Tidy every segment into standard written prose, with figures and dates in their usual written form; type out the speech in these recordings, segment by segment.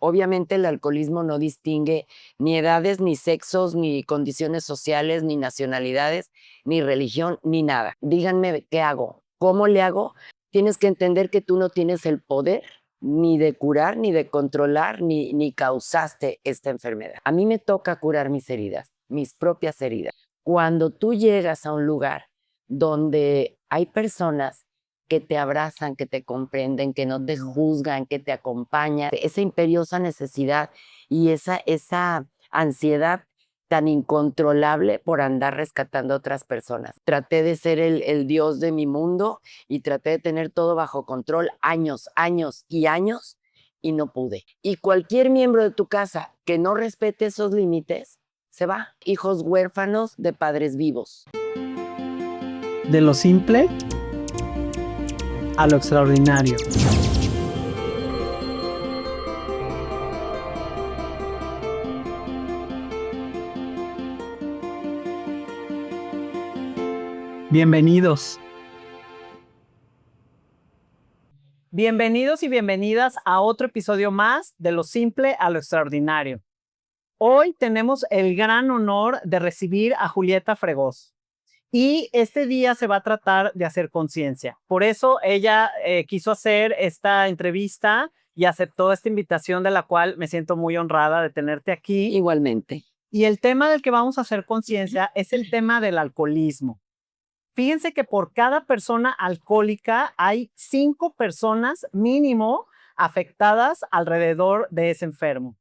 Obviamente el alcoholismo no distingue ni edades, ni sexos, ni condiciones sociales, ni nacionalidades, ni religión, ni nada. Díganme qué hago, cómo le hago. Tienes que entender que tú no tienes el poder ni de curar, ni de controlar, ni causaste esta enfermedad. A mí me toca curar mis heridas, mis propias heridas. Cuando tú llegas a un lugar donde hay personas que te abrazan, que te comprenden, que no te juzgan, que te acompañan, esa imperiosa necesidad y esa ansiedad tan incontrolable por andar rescatando a otras personas. Traté de ser el Dios de mi mundo y traté de tener todo bajo control años, años y años y no pude. Y cualquier miembro de tu casa que no respete esos límites, se va. Hijos huérfanos de padres vivos. De lo simple a lo extraordinario. Bienvenidos. Bienvenidos y bienvenidas a otro episodio más de Lo Simple a lo Extraordinario. Hoy tenemos el gran honor de recibir a Julieta Fregoso. Y este día se va a tratar de hacer conciencia. Por eso ella quiso hacer esta entrevista y aceptó esta invitación, de la cual me siento muy honrada de tenerte aquí. Igualmente. Y el tema del que vamos a hacer conciencia es el tema del alcoholismo. Fíjense que por cada persona alcohólica hay 5 personas mínimo afectadas alrededor de ese enfermo.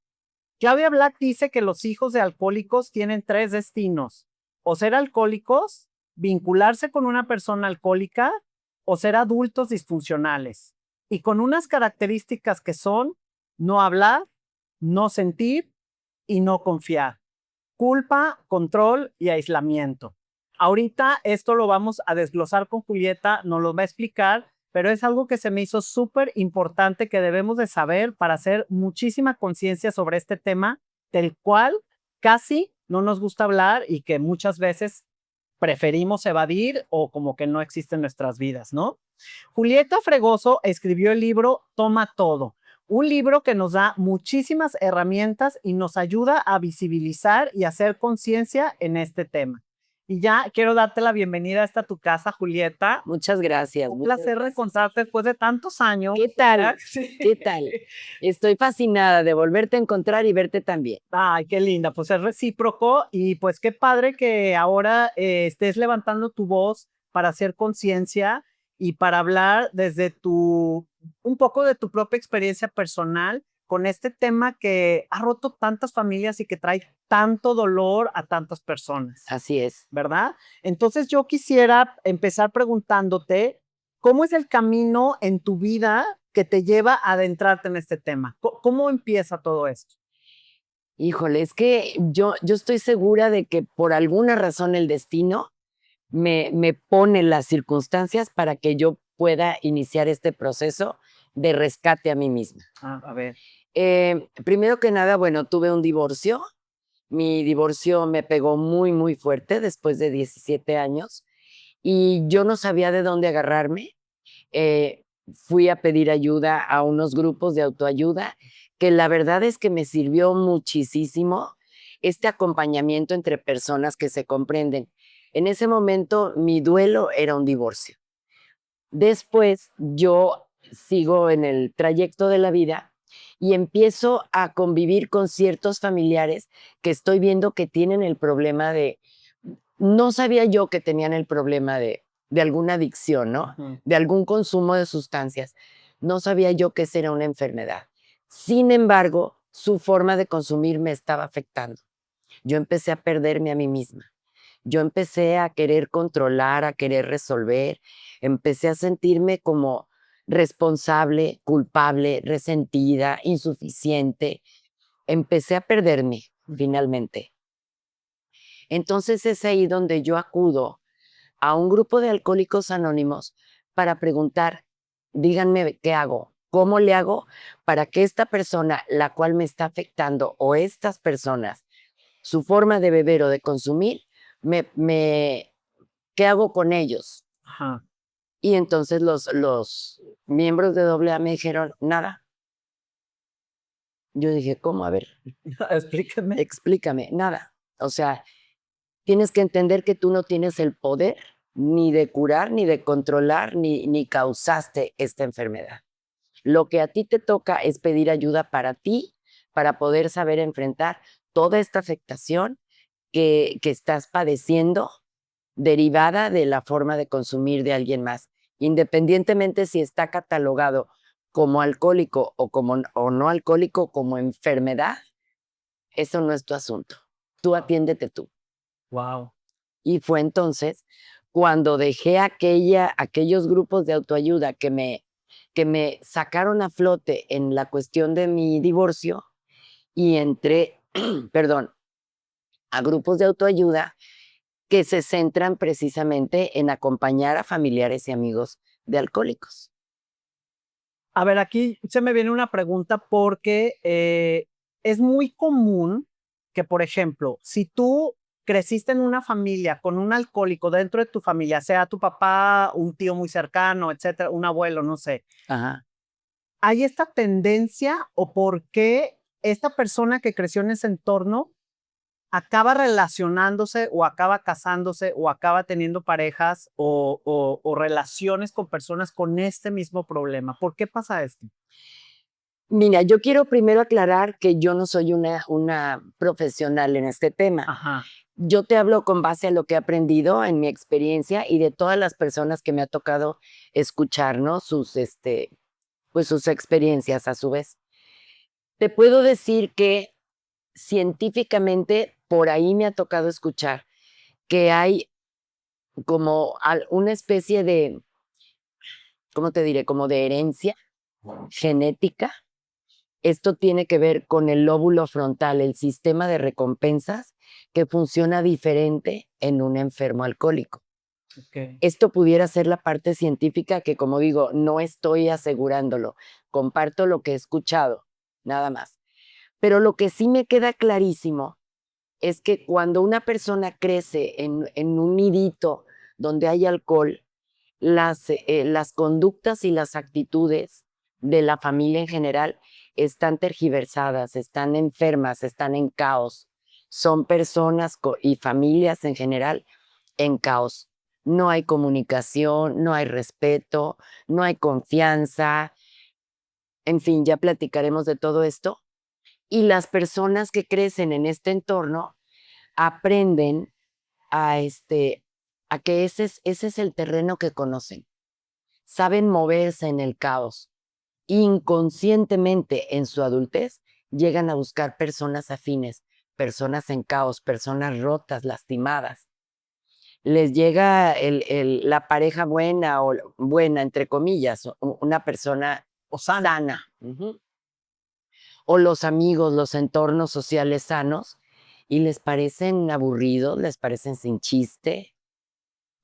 Claudia Black dice que los hijos de alcohólicos tienen 3 destinos: o ser alcohólicos, vincularse con una persona alcohólica, o ser adultos disfuncionales. Y con unas características que son no hablar, no sentir y no confiar. Culpa, control y aislamiento. Ahorita esto lo vamos a desglosar con Julieta, nos lo va a explicar, pero es algo que se me hizo súper importante, que debemos de saber para hacer muchísima conciencia sobre este tema, del cual casi no nos gusta hablar y que muchas veces preferimos evadir o como que no existe en nuestras vidas, ¿no? Julieta Fregoso escribió el libro Toma Todo, un libro que nos da muchísimas herramientas y nos ayuda a visibilizar y hacer conciencia en este tema. Y ya quiero darte la bienvenida a esta tu casa, Julieta. Muchas gracias. Un placer reencontrarte después de tantos años. ¿Qué tal? Sí. ¿Qué tal? Estoy fascinada de volverte a encontrar y verte también. Ay, qué linda, pues es recíproco y pues qué padre que ahora estés levantando tu voz para hacer conciencia y para hablar desde un poco de tu propia experiencia personal con este tema que ha roto tantas familias y que trae tanto dolor a tantas personas, Así es. ¿verdad? Entonces yo quisiera empezar preguntándote, ¿cómo es el camino en tu vida que te lleva a adentrarte en este tema? ¿Cómo empieza todo esto? Híjole, es que yo estoy segura de que por alguna razón el destino me pone las circunstancias para que yo pueda iniciar este proceso de rescate a mí misma. A ver. Primero que nada, bueno, tuve un divorcio. Mi divorcio me pegó muy, muy fuerte después de 17 años y yo no sabía de dónde agarrarme. Fui a pedir ayuda a unos grupos de autoayuda, que la verdad es que me sirvió muchísimo este acompañamiento entre personas que se comprenden. En ese momento mi duelo era un divorcio. Después yo sigo en el trayecto de la vida y empiezo a convivir con ciertos familiares que estoy viendo que tienen el problema de, no sabía yo que tenían el problema de alguna adicción, ¿no? De algún consumo de sustancias. No sabía yo que esa era una enfermedad. Sin embargo, su forma de consumir me estaba afectando. Yo empecé a perderme a mí misma. Yo empecé a querer controlar, a querer resolver. Empecé a sentirme como responsable, culpable, resentida, insuficiente. Empecé a perderme finalmente. Entonces es ahí donde yo acudo a un grupo de alcohólicos anónimos para preguntar, díganme qué hago, cómo le hago para que esta persona, la cual me está afectando, o estas personas, su forma de beber o de consumir, ¿qué hago con ellos? Ajá. Y entonces los miembros de AA me dijeron, nada, Yo dije, ¿cómo? A ver, Explíqueme. explícame. Nada. O sea, tienes que entender que tú no tienes el poder ni de curar, ni de controlar, ni causaste esta enfermedad. Lo que a ti te toca es pedir ayuda para ti, para poder saber enfrentar toda esta afectación que estás padeciendo derivada de la forma de consumir de alguien más, independientemente si está catalogado como alcohólico o no alcohólico, como enfermedad, eso no es tu asunto. Tú atiéndete tú. Wow. Y fue entonces cuando dejé aquellos grupos de autoayuda que me sacaron a flote en la cuestión de mi divorcio y entré, perdón, a grupos de autoayuda que se centran precisamente en acompañar a familiares y amigos de alcohólicos. A ver, aquí se me viene una pregunta porque es muy común que, por ejemplo, si tú creciste en una familia con un alcohólico dentro de tu familia, sea tu papá, un tío muy cercano, etcétera, un abuelo, no sé, Ajá. ¿hay esta tendencia o por qué esta persona que creció en ese entorno acaba relacionándose o acaba casándose o acaba teniendo parejas o relaciones con personas con este mismo problema? ¿Por qué pasa esto? Mira, yo quiero primero aclarar que yo no soy una profesional en este tema. Ajá. Yo te hablo con base a lo que he aprendido en mi experiencia y de todas las personas que me ha tocado escuchar, ¿no? Pues sus experiencias a su vez. Te puedo decir que científicamente por ahí me ha tocado escuchar que hay como una especie de, ¿cómo te diré? Como de herencia genética. Esto tiene que ver con el lóbulo frontal, el sistema de recompensas que funciona diferente en un enfermo alcohólico. Ok. Esto pudiera ser la parte científica que, como digo, no estoy asegurándolo. Comparto lo que he escuchado, nada más. Pero lo que sí me queda clarísimo es que cuando una persona crece en un nidito donde hay alcohol, las conductas y las actitudes de la familia en general están tergiversadas, están enfermas, están en caos. Son personas y familias en general en caos. No hay comunicación, no hay respeto, no hay confianza. En fin, ya platicaremos de todo esto. Y las personas que crecen en este entorno aprenden a, a que ese es el terreno que conocen. Saben moverse en el caos. Inconscientemente en su adultez llegan a buscar personas afines, personas en caos, personas rotas, lastimadas. Les llega la pareja buena o buena, entre comillas, una persona O sana. sana. Ujú. O los amigos, los entornos sociales sanos, y les parecen aburridos, les parecen sin chiste,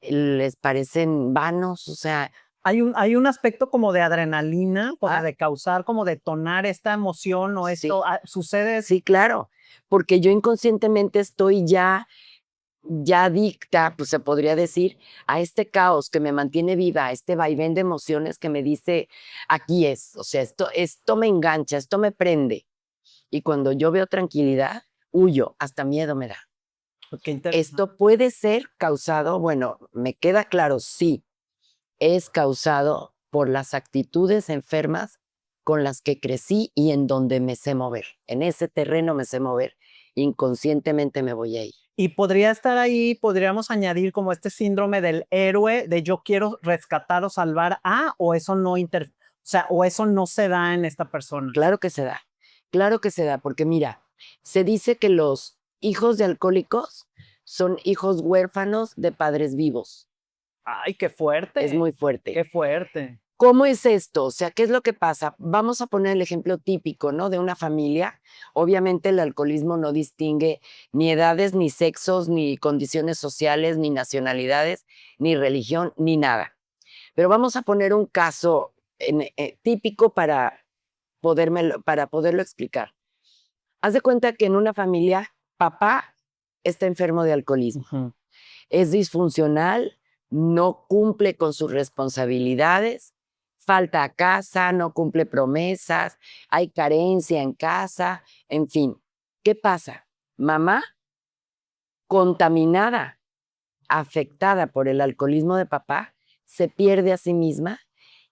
les parecen vanos, o sea, Hay un aspecto como de adrenalina, como ah, de causar, como detonar esta emoción o sí, esto, sucede. sí, claro, porque yo inconscientemente estoy ya adicta, pues se podría decir, a este caos que me mantiene viva, a este vaivén de emociones que me dice, aquí es, o sea, esto me engancha, esto me prende. Y cuando yo veo tranquilidad, huyo, hasta miedo me da. Qué interesante. Esto puede ser causado, bueno, me queda claro, sí, es causado por las actitudes enfermas con las que crecí y en donde me sé mover. En ese terreno me sé mover. Inconscientemente me voy ahí. Y podría estar ahí, podríamos añadir como este síndrome del héroe, de yo quiero rescatar o salvar a, o eso no o sea, o eso no se da en esta persona. Claro que se da, porque mira, se dice que los hijos de alcohólicos son hijos huérfanos de padres vivos. Ay, qué Es fuerte, muy fuerte. qué fuerte. ¿Cómo es esto? O sea, ¿qué es lo que pasa? Vamos a poner el ejemplo típico, ¿no? De una familia. Obviamente el alcoholismo no distingue ni edades, ni sexos, ni condiciones sociales, ni nacionalidades, ni religión, ni nada. Pero vamos a poner un caso típico para poderlo explicar. Haz de cuenta que en una familia, papá está enfermo de alcoholismo, Ujú. es disfuncional, no cumple con sus responsabilidades, falta a casa, no cumple promesas, hay carencia en casa, en fin. ¿Qué pasa? Mamá contaminada, afectada por el alcoholismo de papá, se pierde a sí misma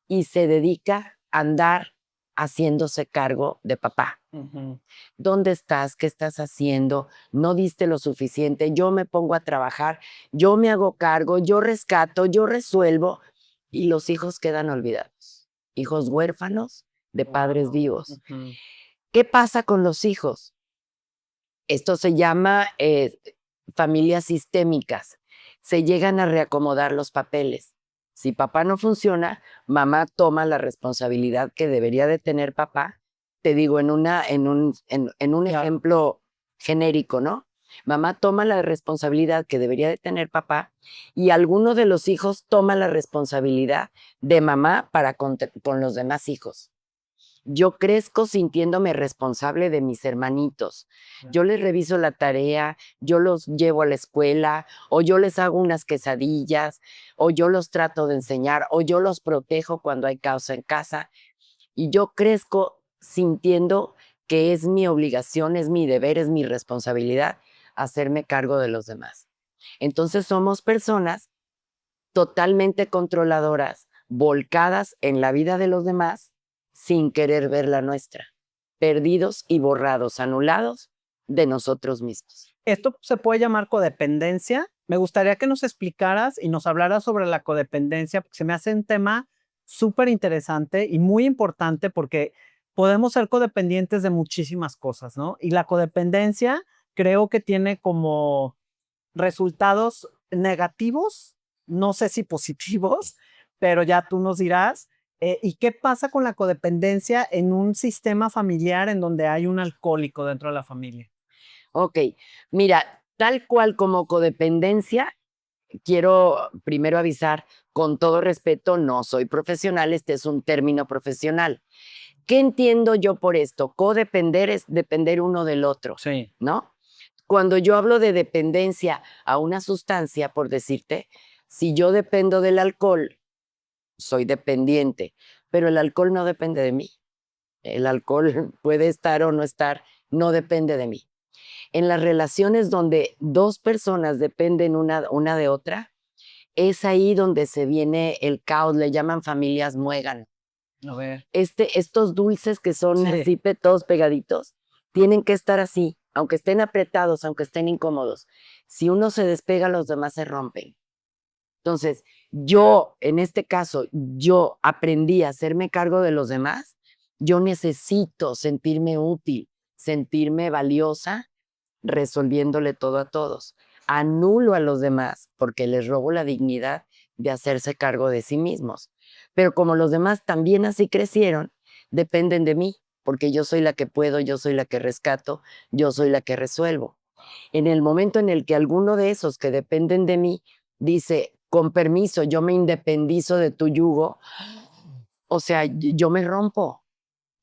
y se dedica a andar haciéndose cargo de papá. Ujú. ¿Dónde estás? ¿Qué estás haciendo? No diste lo suficiente. Yo me pongo a trabajar, yo me hago cargo, yo rescato, yo resuelvo y los hijos quedan olvidados. Hijos huérfanos de padres Wow. vivos. Ujú. ¿Qué pasa con los hijos? Esto se llama familias sistémicas. Se llegan a reacomodar los papeles. Si papá no funciona, mamá toma la responsabilidad que debería de tener papá. Te digo en un Claro. ejemplo genérico, ¿no? Mamá toma la responsabilidad que debería de tener papá y alguno de los hijos toma la responsabilidad de mamá para con los demás hijos. Yo crezco sintiéndome responsable de mis hermanitos. Yo les reviso la tarea, yo los llevo a la escuela, o yo les hago unas quesadillas, o yo los trato de enseñar, o yo los protejo cuando hay caos en casa. Y yo crezco sintiendo que es mi obligación, es mi deber, es mi responsabilidad hacerme cargo de los demás. Entonces somos personas totalmente controladoras, volcadas en la vida de los demás sin querer ver la nuestra, perdidos y borrados, anulados de nosotros mismos. Esto se puede llamar codependencia. Me gustaría que nos explicaras y nos hablaras sobre la codependencia, porque se me hace un tema súper interesante y muy importante porque podemos ser codependientes de muchísimas cosas, ¿no? Y la codependencia creo que tiene como resultados negativos, no sé si positivos, pero ya tú nos dirás. ¿Y qué pasa con la codependencia en un sistema familiar en donde hay un alcohólico dentro de la familia? Ok, mira, tal cual como codependencia, quiero primero avisar, con todo respeto, no soy profesional, este es un término profesional. ¿Qué entiendo yo por esto? Codepender es depender uno del otro, Sí. ¿no? Cuando yo hablo de dependencia a una sustancia, por decirte, si yo dependo del alcohol, soy dependiente, pero el alcohol no depende de mí. El alcohol puede estar o no estar, no depende de mí. En las relaciones donde dos personas dependen una de otra, es ahí donde se viene el caos, le llaman familias muégano. A ver. Estos dulces que son Sí. así todos pegaditos, tienen que estar así, aunque estén apretados, aunque estén incómodos. Si uno se despega, los demás se rompen. Entonces, yo, en este caso, yo aprendí a hacerme cargo de los demás. Yo necesito sentirme útil, sentirme valiosa, resolviéndole todo a todos. Anulo a los demás porque les robo la dignidad de hacerse cargo de sí mismos. Pero como los demás también así crecieron, dependen de mí, porque yo soy la que puedo, yo soy la que rescato, yo soy la que resuelvo. En el momento en el que alguno de esos que dependen de mí dice, con permiso, yo me independizo de tu yugo, o sea, yo me rompo.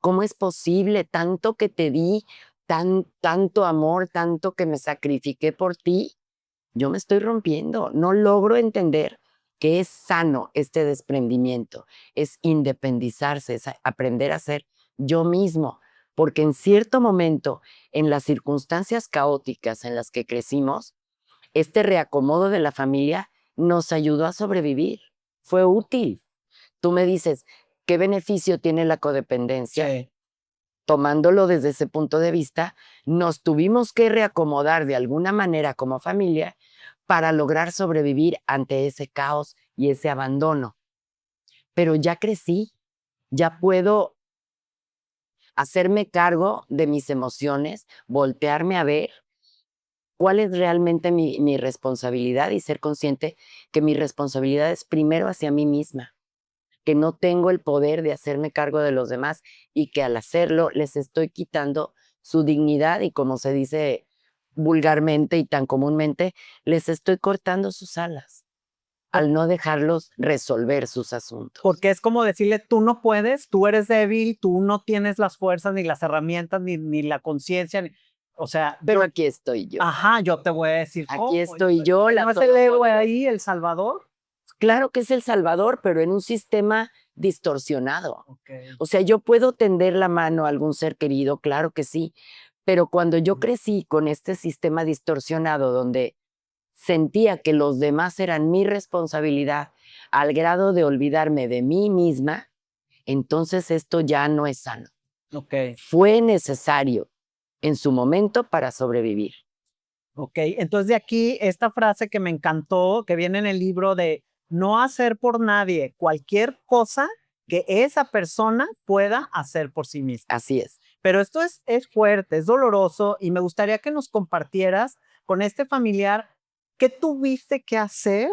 ¿Cómo es posible tanto que te di, tanto amor, tanto que me sacrifiqué por ti? Yo me estoy rompiendo. No logro entender que es sano este desprendimiento, es independizarse, es aprender a ser yo mismo, porque en cierto momento, en las circunstancias caóticas en las que crecimos, este reacomodo de la familia nos ayudó a sobrevivir. Fue útil. Tú me dices, ¿qué beneficio tiene la codependencia? Sí. Tomándolo desde ese punto de vista, nos tuvimos que reacomodar de alguna manera como familia para lograr sobrevivir ante ese caos y ese abandono. Pero ya crecí, ya puedo hacerme cargo de mis emociones, voltearme a ver cuál es realmente mi responsabilidad y ser consciente que mi responsabilidad es primero hacia mí misma, que no tengo el poder de hacerme cargo de los demás y que al hacerlo les estoy quitando su dignidad y como se dice vulgarmente y tan comúnmente, les estoy cortando sus alas al no dejarlos resolver sus asuntos. Porque es como decirle, tú no puedes, tú eres débil, tú no tienes las fuerzas, ni las herramientas, ni la conciencia. O sea, Pero aquí estoy yo, ajá, yo te voy a decir aquí cómo. estoy yo, la ¿No es el héroe todopoderosa. ahí, el salvador? Claro que es el salvador, pero en un sistema distorsionado. Okay. O sea, yo puedo tender la mano a algún ser querido, claro que sí, pero cuando yo crecí con este sistema distorsionado donde sentía que los demás eran mi responsabilidad al grado de olvidarme de mí misma, entonces esto ya no es sano. Okay. Fue necesario en su momento para sobrevivir. Ok, entonces de aquí esta frase que me encantó, que viene en el libro de no hacer por nadie cualquier cosa que esa persona pueda hacer por sí misma. Así es. Pero esto es fuerte, es doloroso y me gustaría que nos compartieras con este familiar qué tuviste que hacer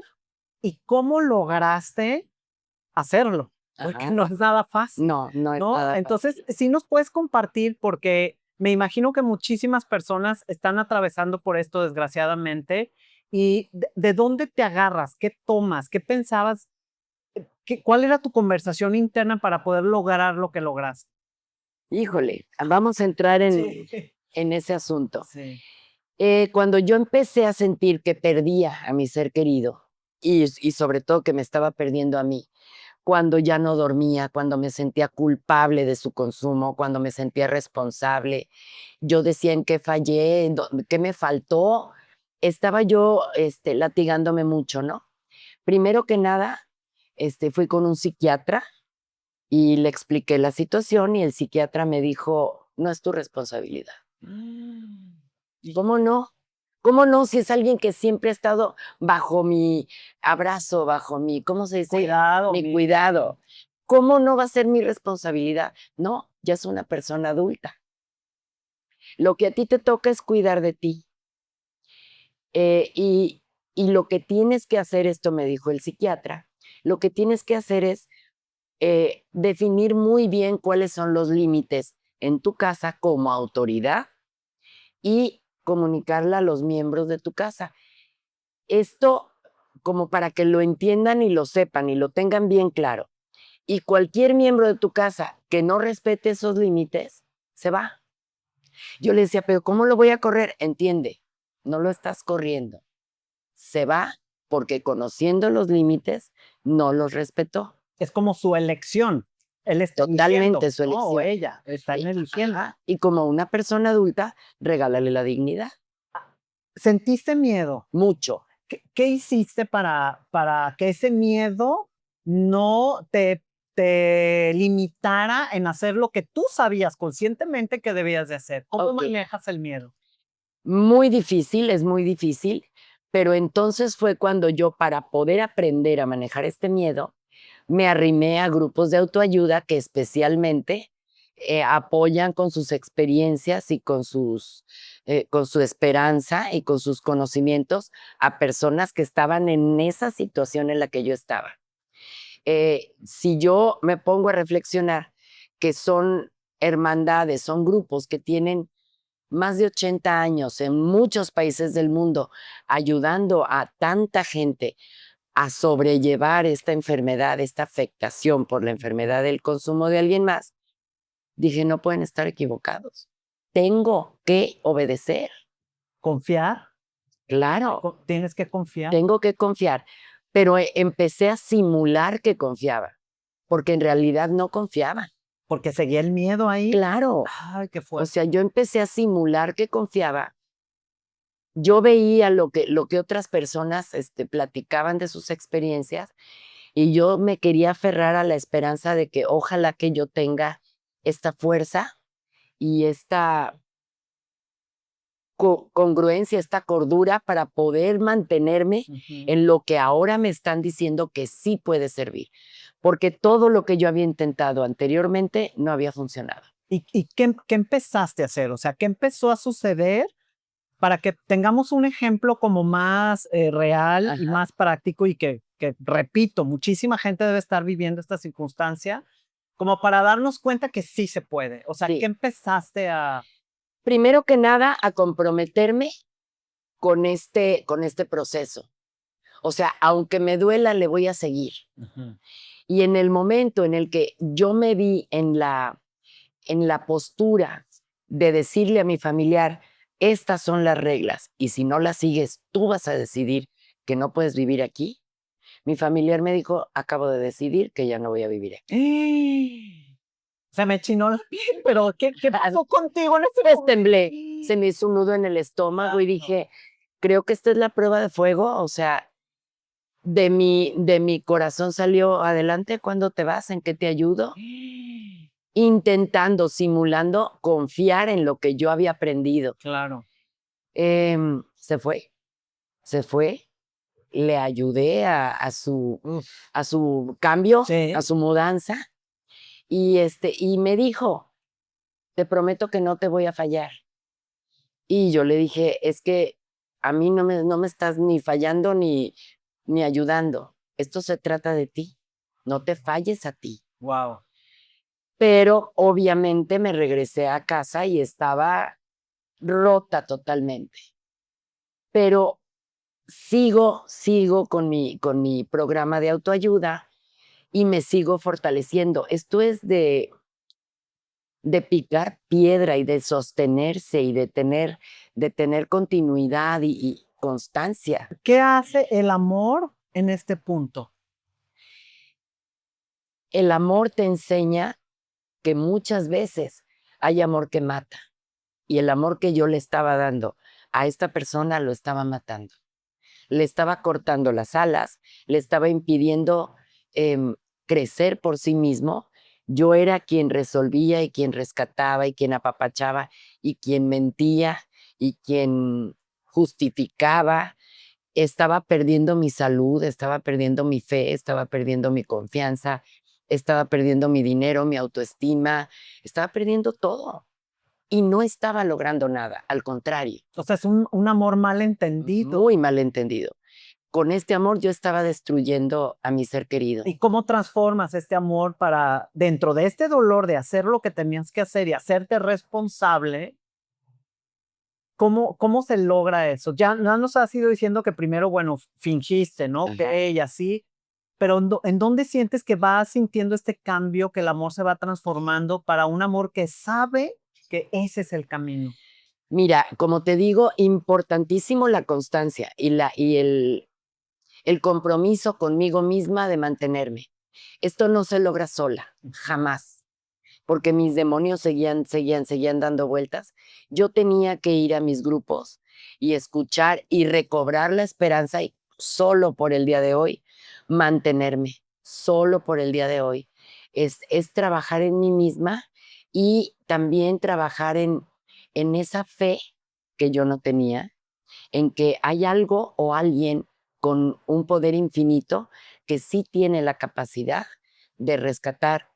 y cómo lograste hacerlo, porque Ajá. no es nada fácil, No, no es ¿no? nada fácil. Entonces, sí nos puedes compartir, porque me imagino que muchísimas personas están atravesando por esto, desgraciadamente, y ¿de dónde te agarras? ¿Qué tomas? ¿Qué pensabas? ¿Cuál era tu conversación interna para poder lograr lo que lograste? Híjole, vamos a entrar Sí. en ese asunto. Sí. Cuando yo empecé a sentir que perdía a mi ser querido y sobre todo que me estaba perdiendo a mí, cuando ya no dormía, cuando me sentía culpable de su consumo, cuando me sentía responsable, yo decía en qué fallé, qué me faltó, estaba yo latigándome mucho, ¿no? Primero que nada, fui con un psiquiatra y le expliqué la situación y el psiquiatra me dijo, no es tu responsabilidad. ¿Cómo no? ¿Cómo no? Si es alguien que siempre ha estado bajo mi abrazo, bajo mi, ¿cómo se dice? Cuidado, Mi cuidado. ¿Cómo no va a ser mi responsabilidad? No, ya es una persona adulta. Lo que a ti te toca es cuidar de ti. Eh, y, y lo que tienes que hacer, esto me dijo el psiquiatra, lo que tienes que hacer es definir muy bien cuáles son los límites en tu casa como autoridad y comunicarla a los miembros de tu casa. Esto como para que lo entiendan y lo sepan y lo tengan bien claro. Y cualquier miembro de tu casa que no respete esos límites, se va. Yo le decía, pero ¿cómo lo voy a correr? Entiende, no lo estás corriendo. Se va porque conociendo los límites, no los respetó. Es como su elección. Él está eligiendo, Totalmente su ¿no? O elección. ella está eligiendo. Ajá. Y como una persona adulta, regálale la dignidad. ¿Sentiste miedo? Mucho. ¿Qué hiciste para que ese miedo no te limitara en hacer lo que tú sabías conscientemente que debías de hacer? ¿Cómo Ok. manejas el miedo? Muy difícil, es muy difícil, pero entonces fue cuando yo, para poder aprender a manejar este miedo, me arrimé a grupos de autoayuda que especialmente apoyan con sus experiencias y con su esperanza y con sus conocimientos a personas que estaban en esa situación en la que yo estaba. Si yo me pongo a reflexionar que son hermandades, son grupos que tienen más de 80 años en muchos países del mundo, ayudando a tanta gente a sobrellevar esta enfermedad, esta afectación por la enfermedad del consumo de alguien más, dije, no pueden estar equivocados. Tengo que obedecer. ¿Confiar? Claro, Tienes que confiar. tengo que confiar. Pero empecé a simular que confiaba, porque en realidad no confiaba. Porque seguía el miedo ahí. Claro. Ay, qué O fuerte. sea, yo empecé a simular que confiaba. Yo veía lo que otras personas, platicaban de sus experiencias, y yo me quería aferrar a la esperanza de que ojalá que yo tenga esta fuerza y esta congruencia, esta cordura para poder mantenerme Ujú. en lo que ahora me están diciendo que sí puede servir, porque todo lo que yo había intentado anteriormente no había funcionado. ¿Y qué empezaste a hacer? O sea, ¿qué empezó a suceder para que tengamos un ejemplo como más real y Ajá. más práctico y que, repito, muchísima gente debe estar viviendo esta circunstancia, como para darnos cuenta que sí se puede? O sea, ¿qué Sí. empezaste a...? Primero que nada, a comprometerme con este proceso. O sea, aunque me duela, le voy a seguir. Ujú. Y en el momento en el que yo me vi en la postura de decirle a mi familiar, estas son las reglas y si no las sigues, tú vas a decidir que no puedes vivir aquí, Mi familiar me dijo, acabo de decidir que ya no voy a vivir aquí. Se me chinó la piel, pero ¿qué pasó contigo en ese Pues momento? temblé, se me hizo un nudo en el estómago y dije, creo que esta es la prueba de fuego, o sea, de mi corazón salió adelante, ¿cuándo te vas? ¿En qué te ayudo? Intentando, simulando confiar en lo que yo había aprendido. Claro. Se fue, le ayudé a su cambio, Sí. a su mudanza, y me dijo, te prometo que no te voy a fallar. Y yo le dije, es que a mí no me estás ni fallando ni ayudando. Esto se trata de ti. No te falles a ti. Wow. Pero obviamente me regresé a casa y estaba rota totalmente. Pero sigo con mi programa de autoayuda y me sigo fortaleciendo. Esto es de picar piedra y de sostenerse y de tener continuidad y constancia. ¿Qué hace el amor en este punto? El amor te enseña que muchas veces hay amor que mata y el amor que yo le estaba dando a esta persona lo estaba matando. Le estaba cortando las alas, le estaba impidiendo crecer por sí mismo. Yo era quien resolvía y quien rescataba y quien apapachaba y quien mentía y quien justificaba. Estaba perdiendo mi salud, estaba perdiendo mi fe, estaba perdiendo mi confianza, estaba perdiendo mi dinero, mi autoestima, estaba perdiendo todo y no estaba logrando nada, al contrario, O sea, es un amor mal entendido. muy mal entendido. Con este amor yo estaba destruyendo a mi ser querido. ¿Y cómo transformas este amor para, dentro de este dolor de hacer lo que tenías que hacer y hacerte responsable? ¿Cómo se logra eso? Ya nos has ido diciendo que primero, bueno, fingiste, ¿no? Ajá. Que ella sí, pero ¿en dónde sientes que vas sintiendo este cambio, que el amor se va transformando para un amor que sabe que ese es el camino? Mira, como te digo, importantísimo la constancia y el compromiso conmigo misma de mantenerme. Esto no se logra sola, jamás, porque mis demonios seguían dando vueltas. Yo tenía que ir a mis grupos y escuchar y recobrar la esperanza y solo por el día de hoy mantenerme, solo por el día de hoy. Es trabajar en mí misma y también trabajar en esa fe que yo no tenía, en que hay algo o alguien con un poder infinito que sí tiene la capacidad de rescatar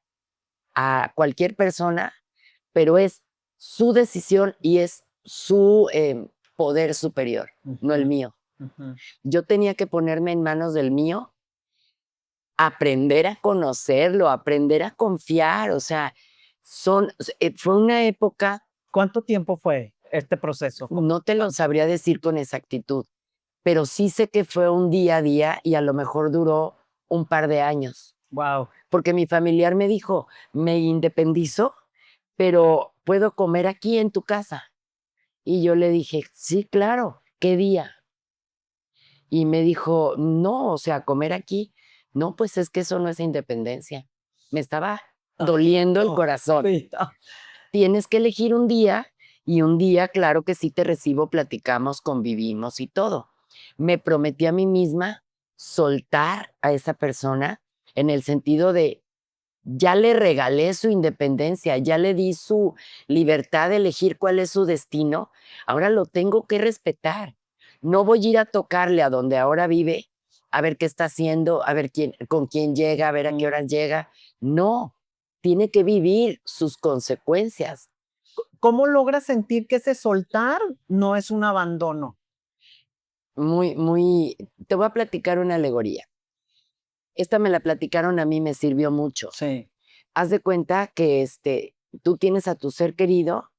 a cualquier persona, pero es su decisión y es su poder superior, no el Ujú, mío. ujú. Yo tenía que ponerme en manos del mío, aprender a conocerlo, aprender a confiar, o sea, fue una época, ¿Cuánto tiempo fue este proceso? no te lo sabría decir con exactitud, pero sí sé que fue un día a día y a lo mejor duró un par de años, Wow. porque mi familiar me dijo, me independizo, pero puedo comer aquí en tu casa. Y yo le dije, sí, claro, ¿qué día? Y me dijo, no, o sea, comer aquí. No, pues es que eso no es independencia. Me estaba doliendo el corazón. Sí. Tienes que elegir un día y un día, claro que sí te recibo, platicamos, convivimos y todo. Me prometí a mí misma soltar a esa persona en el sentido de, ya le regalé su independencia, ya le di su libertad de elegir cuál es su destino, ahora lo tengo que respetar. No voy a ir a tocarle a donde ahora vive, a ver qué está haciendo, a ver con quién llega, a ver a qué horas llega. No, tiene que vivir sus consecuencias. ¿Cómo logras sentir que ese soltar no es un abandono? Te voy a platicar una alegoría. Esta me la platicaron a mí, me sirvió mucho. Sí. Haz de cuenta que tú tienes a tu ser querido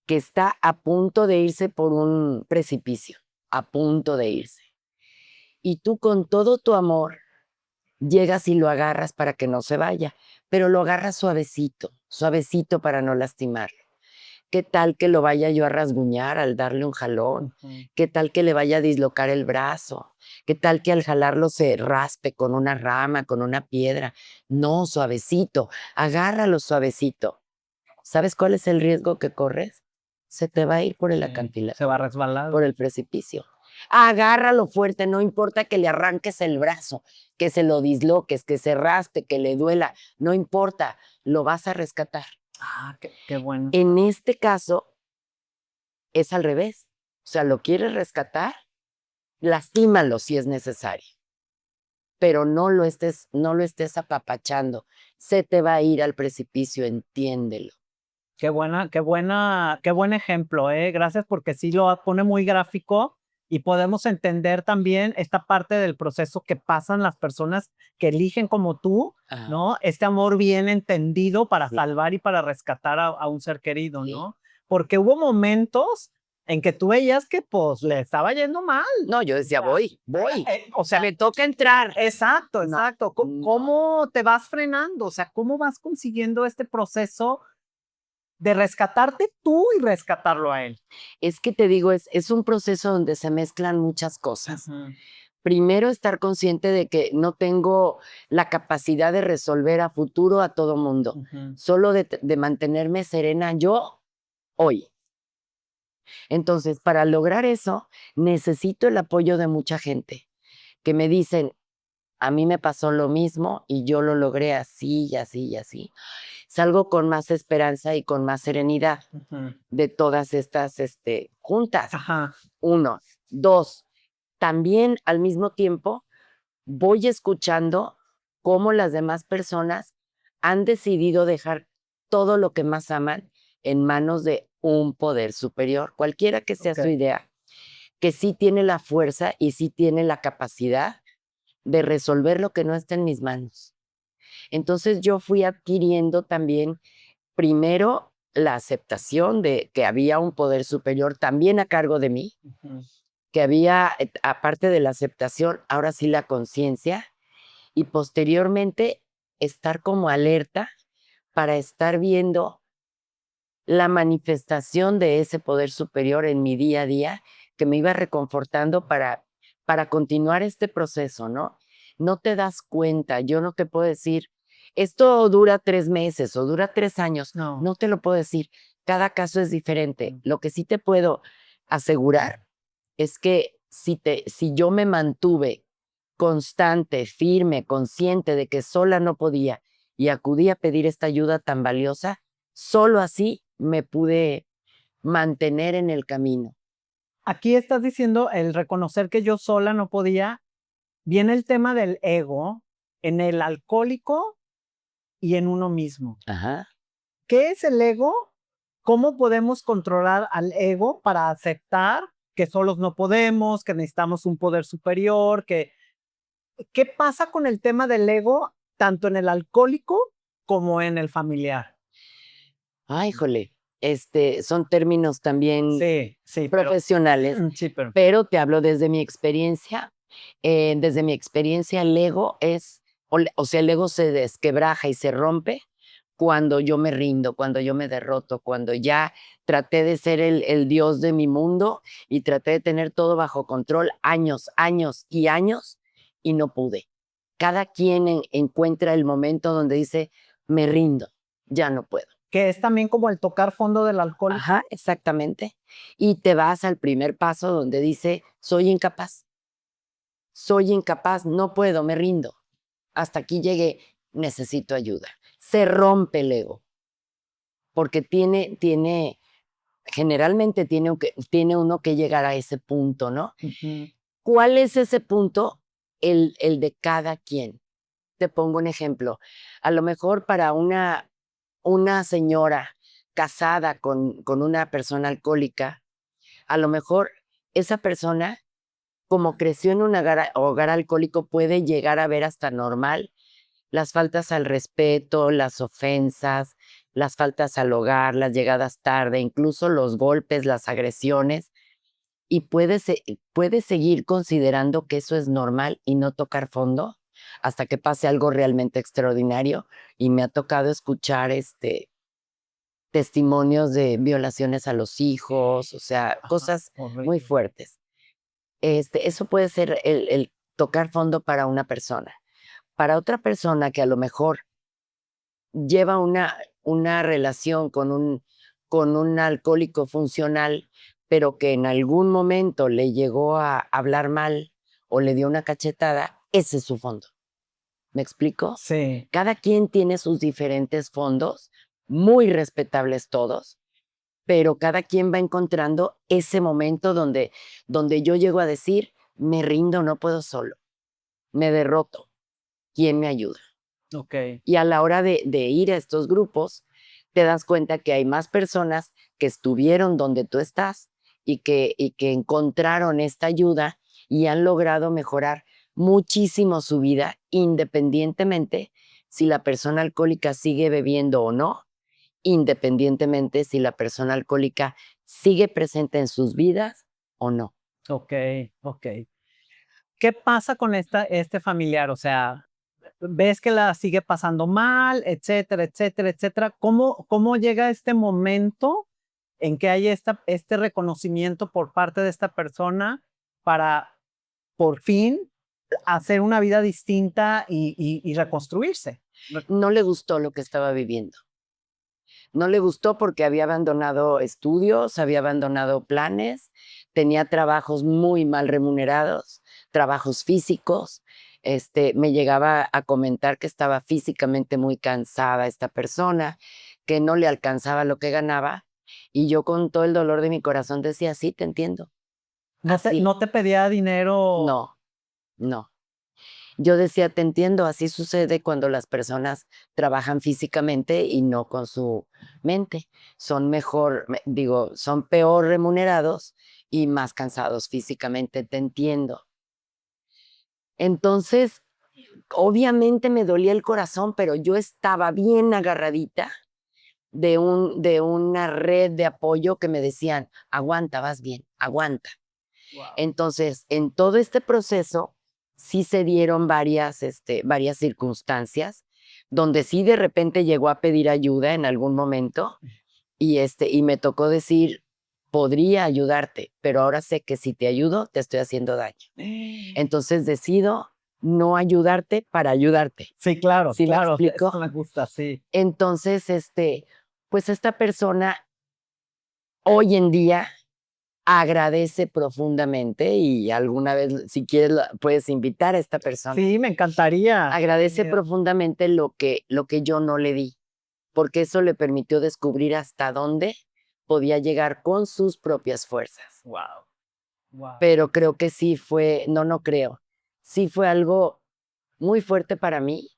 que está a punto de irse por un precipicio, a punto de irse. Y tú con todo tu amor llegas y lo agarras para que no se vaya, pero lo agarras suavecito, suavecito para no lastimarlo. ¿Qué tal que lo vaya yo a rasguñar al darle un jalón? ¿Qué tal que le vaya a dislocar el brazo? ¿Qué tal que al jalarlo se raspe con una rama, con una piedra? No, suavecito, agárralo suavecito. ¿Sabes cuál es el riesgo que corres? Se te va a ir por el Sí, acantilado, se va a resbalar. por el precipicio. Agárralo fuerte, no importa que le arranques el brazo, que se lo disloques, que se raspe, que le duela, no importa, lo vas a rescatar. Ah, qué bueno. En este caso es al revés. O sea, lo quieres rescatar, lastímalo si es necesario, pero no lo estés apapachando. Se te va a ir al precipicio, entiéndelo. Qué buen ejemplo, ¿eh? Gracias porque sí lo pone muy gráfico y podemos entender también esta parte del proceso que pasan las personas que eligen como tú, Ah, ¿no? Este amor bien entendido para sí, salvar y para rescatar a un ser querido, sí. ¿no? Porque hubo momentos en que tú veías que pues le estaba yendo mal. No, yo decía, voy, O sea, me toca entrar. exacto, No, exacto. no. ¿Cómo te vas frenando? O sea, ¿cómo vas consiguiendo este proceso de rescatarte tú y rescatarlo a él? Es que te digo, es un proceso donde se mezclan muchas cosas. Ujú, Primero, estar consciente de que no tengo la capacidad de resolver a futuro a todo mundo, ujú. solo de mantenerme serena yo hoy. Entonces, para lograr eso, necesito el apoyo de mucha gente que me dicen, a mí me pasó lo mismo y yo lo logré así y así y así. Salgo con más esperanza y con más serenidad Ujú. de todas estas juntas. Ajá, Uno. Dos, también al mismo tiempo voy escuchando cómo las demás personas han decidido dejar todo lo que más aman en manos de un poder superior, cualquiera que sea su okey. idea, que sí tiene la fuerza y sí tiene la capacidad de resolver lo que no está en mis manos. Entonces yo fui adquiriendo también, primero, la aceptación de que había un poder superior también a cargo de mí, Ujú. que había, aparte de la aceptación, ahora sí la conciencia, y posteriormente estar como alerta para estar viendo la manifestación de ese poder superior en mi día a día, que me iba reconfortando para continuar este proceso, ¿no? No te das cuenta, yo no te puedo decir, esto dura 3 meses o dura 3 años, No. no te lo puedo decir, cada caso es diferente. Lo que sí te puedo asegurar es que si yo me mantuve constante, firme, consciente de que sola no podía y acudí a pedir esta ayuda tan valiosa, solo así me pude mantener en el camino. Aquí estás diciendo el reconocer que yo sola no podía. Viene el tema del ego en el alcohólico y en uno mismo. Ajá. ¿Qué es el ego? ¿Cómo podemos controlar al ego para aceptar que solos no podemos, que necesitamos un poder superior, que qué pasa con el tema del ego tanto en el alcohólico como en el familiar? Ay, híjole, son términos también Sí, sí, pero profesionales, sí, pero pero te hablo desde mi experiencia. Desde mi experiencia, el ego o sea, el ego se desquebraja y se rompe cuando yo me rindo, cuando yo me derroto, cuando ya traté de ser el dios de mi mundo y traté de tener todo bajo control años, años y años y no pude. Cada quien encuentra el momento donde dice, me rindo, ya no puedo. que es también como el tocar fondo del alcohólico. Ajá, exactamente. Y te vas al primer paso donde dice, soy incapaz, no puedo, me rindo. Hasta aquí llegué, necesito ayuda. Se rompe el ego, porque generalmente tiene uno que llegar a ese punto, ¿no? Ujú, ¿Cuál es ese punto? El de cada quien. Te pongo un ejemplo. A lo mejor para una señora casada con una persona alcohólica, a lo mejor esa persona, como creció en un hogar alcohólico, puede llegar a ver hasta normal las faltas al respeto, las ofensas, las faltas al hogar, las llegadas tarde, incluso los golpes, las agresiones, y puede seguir considerando que eso es normal y no tocar fondo hasta que pase algo realmente extraordinario. Y me ha tocado escuchar testimonios de violaciones a los hijos, o sea, cosas muy Horrible. fuertes. Eso puede ser el tocar fondo para una persona. Para otra persona que a lo mejor lleva una relación con un alcohólico funcional, pero que en algún momento le llegó a hablar mal o le dio una cachetada, ese es su fondo. ¿Me explico? Sí, Cada quien tiene sus diferentes fondos, muy respetables todos, pero cada quien va encontrando ese momento donde yo llego a decir, me rindo, no puedo solo, me derroto, ¿quién me ayuda? okey. Y a la hora de ir a estos grupos, te das cuenta que hay más personas que estuvieron donde tú estás y que encontraron esta ayuda y han logrado mejorar muchísimo su vida, independientemente si la persona alcohólica sigue bebiendo o no, independientemente si la persona alcohólica sigue presente en sus vidas o no. Okey, okey. ¿Qué pasa con este familiar? O sea, ves que la sigue pasando mal, etcétera, etcétera, etcétera. ¿Cómo llega este momento en que hay este reconocimiento por parte de esta persona para, por fin, hacer una vida distinta y reconstruirse? Re No le gustó lo que estaba viviendo. No le gustó porque había abandonado estudios, había abandonado planes, tenía trabajos muy mal remunerados, trabajos físicos. Me llegaba a comentar que estaba físicamente muy cansada esta persona, que no le alcanzaba lo que ganaba, y yo con todo el dolor de mi corazón decía: "Sí, te entiendo". ¿No te Así. no te pedía dinero? No, no. Yo decía: "Te entiendo, así sucede cuando las personas trabajan físicamente y no con su mente. Son mejor, digo, son peor remunerados y más cansados físicamente, te entiendo". Entonces, obviamente me dolía el corazón, pero yo estaba bien agarradita de una red de apoyo que me decían: "Aguanta, vas bien, aguanta". Guau. Entonces, en todo este proceso, sí se dieron varias circunstancias, donde sí de repente llegó a pedir ayuda en algún momento, y me tocó decir: "Podría ayudarte, pero ahora sé que si te ayudo, te estoy haciendo daño. Entonces, decido no ayudarte para ayudarte". Sí, claro, ¿Sí me claro, explico? eso me gusta, sí. Entonces, pues esta persona hoy en día agradece profundamente y alguna vez, si quieres, puedes invitar a esta persona. Sí, me encantaría. Agradece profundamente lo que yo no le di, porque eso le permitió descubrir hasta dónde podía llegar con sus propias fuerzas. Wow, wow. Pero creo que sí fue, no creo, sí fue algo muy fuerte para mí.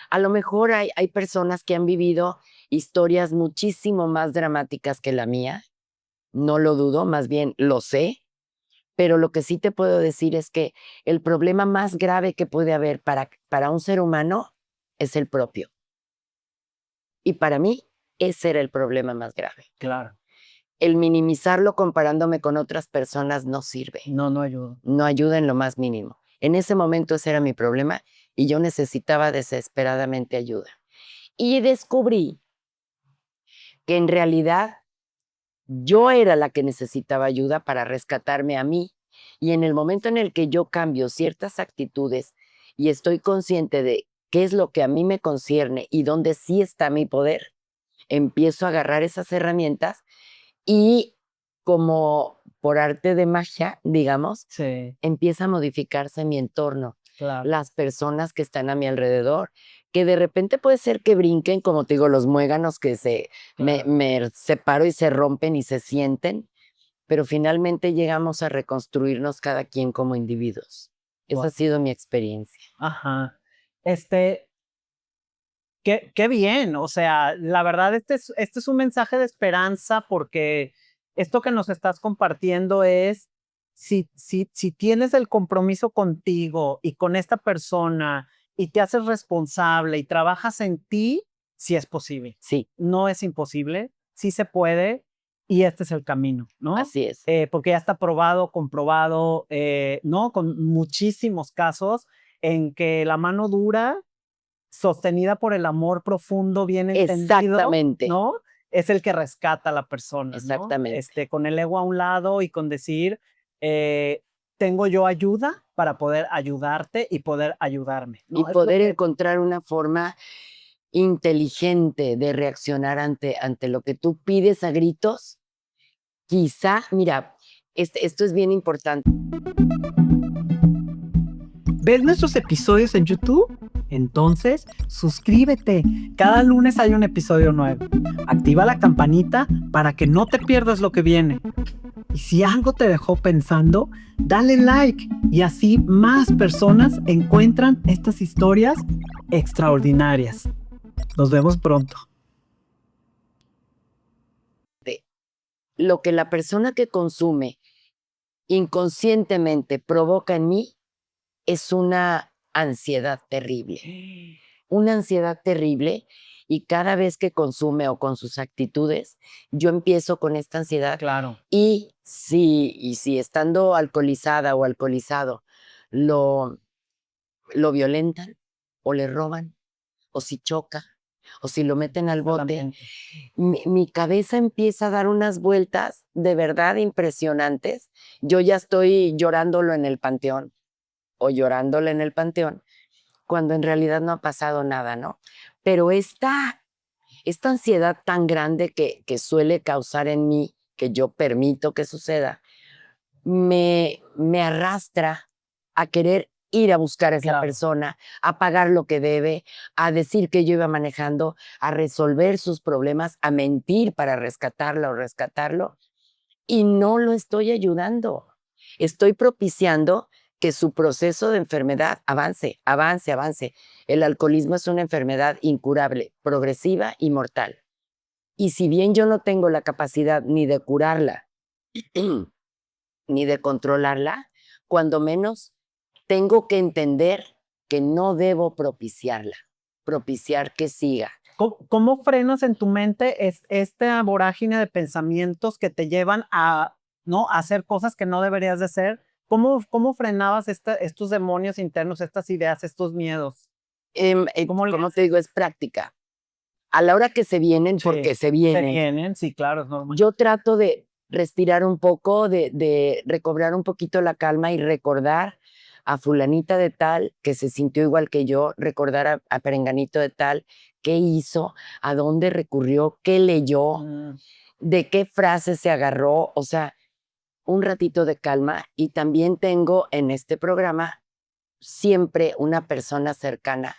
A lo mejor hay personas que han vivido historias muchísimo más dramáticas que la mía, no lo dudo, más bien lo sé. Pero lo que sí te puedo decir es que el problema más grave que puede haber para un ser humano es el propio. Y para mí, ese era el problema más grave. Claro. El minimizarlo comparándome con otras personas no sirve, No, no ayuda. no ayuda en lo más mínimo. En ese momento ese era mi problema y yo necesitaba desesperadamente ayuda. Y descubrí que en realidad yo era la que necesitaba ayuda para rescatarme a mí. Y en el momento en el que yo cambio ciertas actitudes y estoy consciente de qué es lo que a mí me concierne y dónde sí está mi poder, empiezo a agarrar esas herramientas y como por arte de magia, digamos, Sí, empieza a modificarse mi entorno, claro, las personas que están a mi alrededor, que de repente puede ser que brinquen, como te digo, los muéganos que claro. me separo y se rompen y se sienten, pero finalmente llegamos a reconstruirnos cada quien como individuos. Esa ha Guau. sido mi experiencia. Ajá. Este, qué bien, o sea, la verdad, este es un mensaje de esperanza porque esto que nos estás compartiendo es, si tienes el compromiso contigo y con esta persona y te haces responsable y trabajas en ti, sí es posible. Sí, No es imposible, sí se puede y este es el camino, ¿no? así es. Porque ya está probado, comprobado, ¿no? Con muchísimos casos en que la mano dura sostenida por el amor profundo, bien entendido, Exactamente. ¿no? es el que rescata a la persona, ¿no? Exactamente. Con el ego a un lado y con decir, tengo yo ayuda para poder ayudarte y poder ayudarme, Y ¿no? Es lo poder que encontrar una forma inteligente de reaccionar ante lo que tú pides a gritos. Quizá, mira, esto es bien importante. ¿Ves nuestros episodios en YouTube? Entonces, suscríbete. Cada lunes hay un episodio nuevo. Activa la campanita para que no te pierdas lo que viene. Y si algo te dejó pensando, dale like y así más personas encuentran estas historias extraordinarias. Nos vemos pronto. Lo que la persona que consume inconscientemente provoca en mí es una ansiedad terrible. Una ansiedad terrible, y cada vez que consume o con sus actitudes, yo empiezo con esta ansiedad. Claro. Y si estando alcoholizada o alcoholizado lo violentan o le roban, o si choca, o si lo meten al bote, mi cabeza empieza a dar unas vueltas de verdad impresionantes. Yo ya estoy llorándolo en el panteón o llorándole en el panteón, cuando en realidad no ha pasado nada, ¿no? Pero esta ansiedad tan grande que suele causar en mí, que yo permito que suceda, me arrastra a querer ir a buscar a esa Claro. persona, a pagar lo que debe, a decir que yo iba manejando, a resolver sus problemas, a mentir para rescatarla o rescatarlo, y no lo estoy ayudando. Estoy propiciando que su proceso de enfermedad avance, avance, avance. El alcoholismo es una enfermedad incurable, progresiva y mortal. Y si bien yo no tengo la capacidad ni de curarla, ni de controlarla, cuando menos tengo que entender que no debo propiciarla, propiciar que siga. ¿Cómo frenas en tu mente esta vorágine de pensamientos que te llevan a, ¿no?, a hacer cosas que no deberías de hacer? ¿Cómo frenabas estos demonios internos, estas ideas, estos miedos? ¿Cómo le Como te digo, es práctica. A la hora que se vienen, porque se vienen, vienen? Sí, claro, es normal. yo trato de respirar un poco, de recobrar un poquito la calma y recordar a fulanita de tal que se sintió igual que yo, recordar a perenganito de tal, qué hizo, a dónde recurrió, qué leyó, de qué frase se agarró, o sea, un ratito de calma. Y también tengo en este programa siempre una persona cercana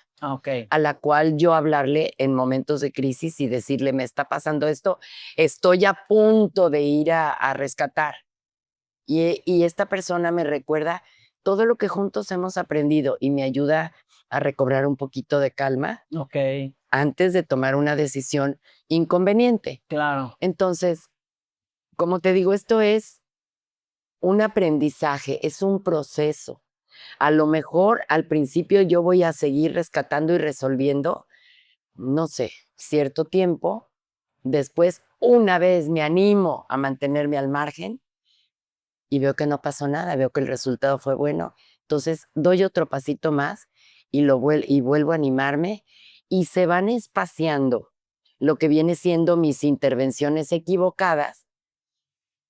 a la cual yo hablarle en momentos de crisis y decirle, me está pasando esto, estoy a punto de ir a rescatar. Y esta persona me recuerda todo lo que juntos hemos aprendido y me ayuda a recobrar un poquito de calma antes de tomar una decisión inconveniente. Claro. Entonces, como te digo, esto es un aprendizaje, es un proceso. A lo mejor al principio yo voy a seguir rescatando y resolviendo, no sé, cierto tiempo. Después, una vez me animo a mantenerme al margen y veo que no pasó nada, veo que el resultado fue bueno. Entonces, doy otro pasito más y vuelvo a animarme, y se van espaciando lo que viene siendo mis intervenciones equivocadas,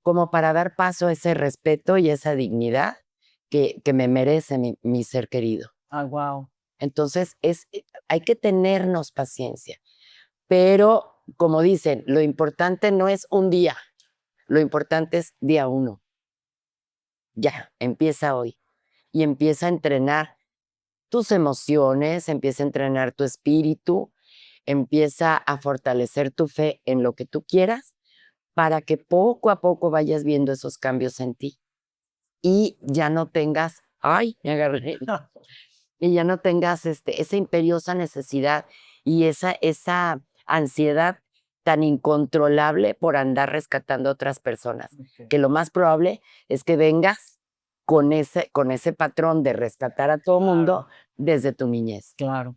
como para dar paso a ese respeto y esa dignidad que me merece mi ser querido. Wow. Entonces, hay que tenernos paciencia, pero como dicen, lo importante no es un día, lo importante es día 1. Ya, empieza hoy y empieza a entrenar tus emociones, empieza a entrenar tu espíritu, empieza a fortalecer tu fe en lo que tú quieras, para que poco a poco vayas viendo esos cambios en ti y ya no tengas, ay, me agarré, y ya no tengas esa imperiosa necesidad y esa ansiedad tan incontrolable por andar rescatando a otras personas, que lo más probable es que vengas con ese patrón de rescatar a todo mundo desde tu niñez. Claro.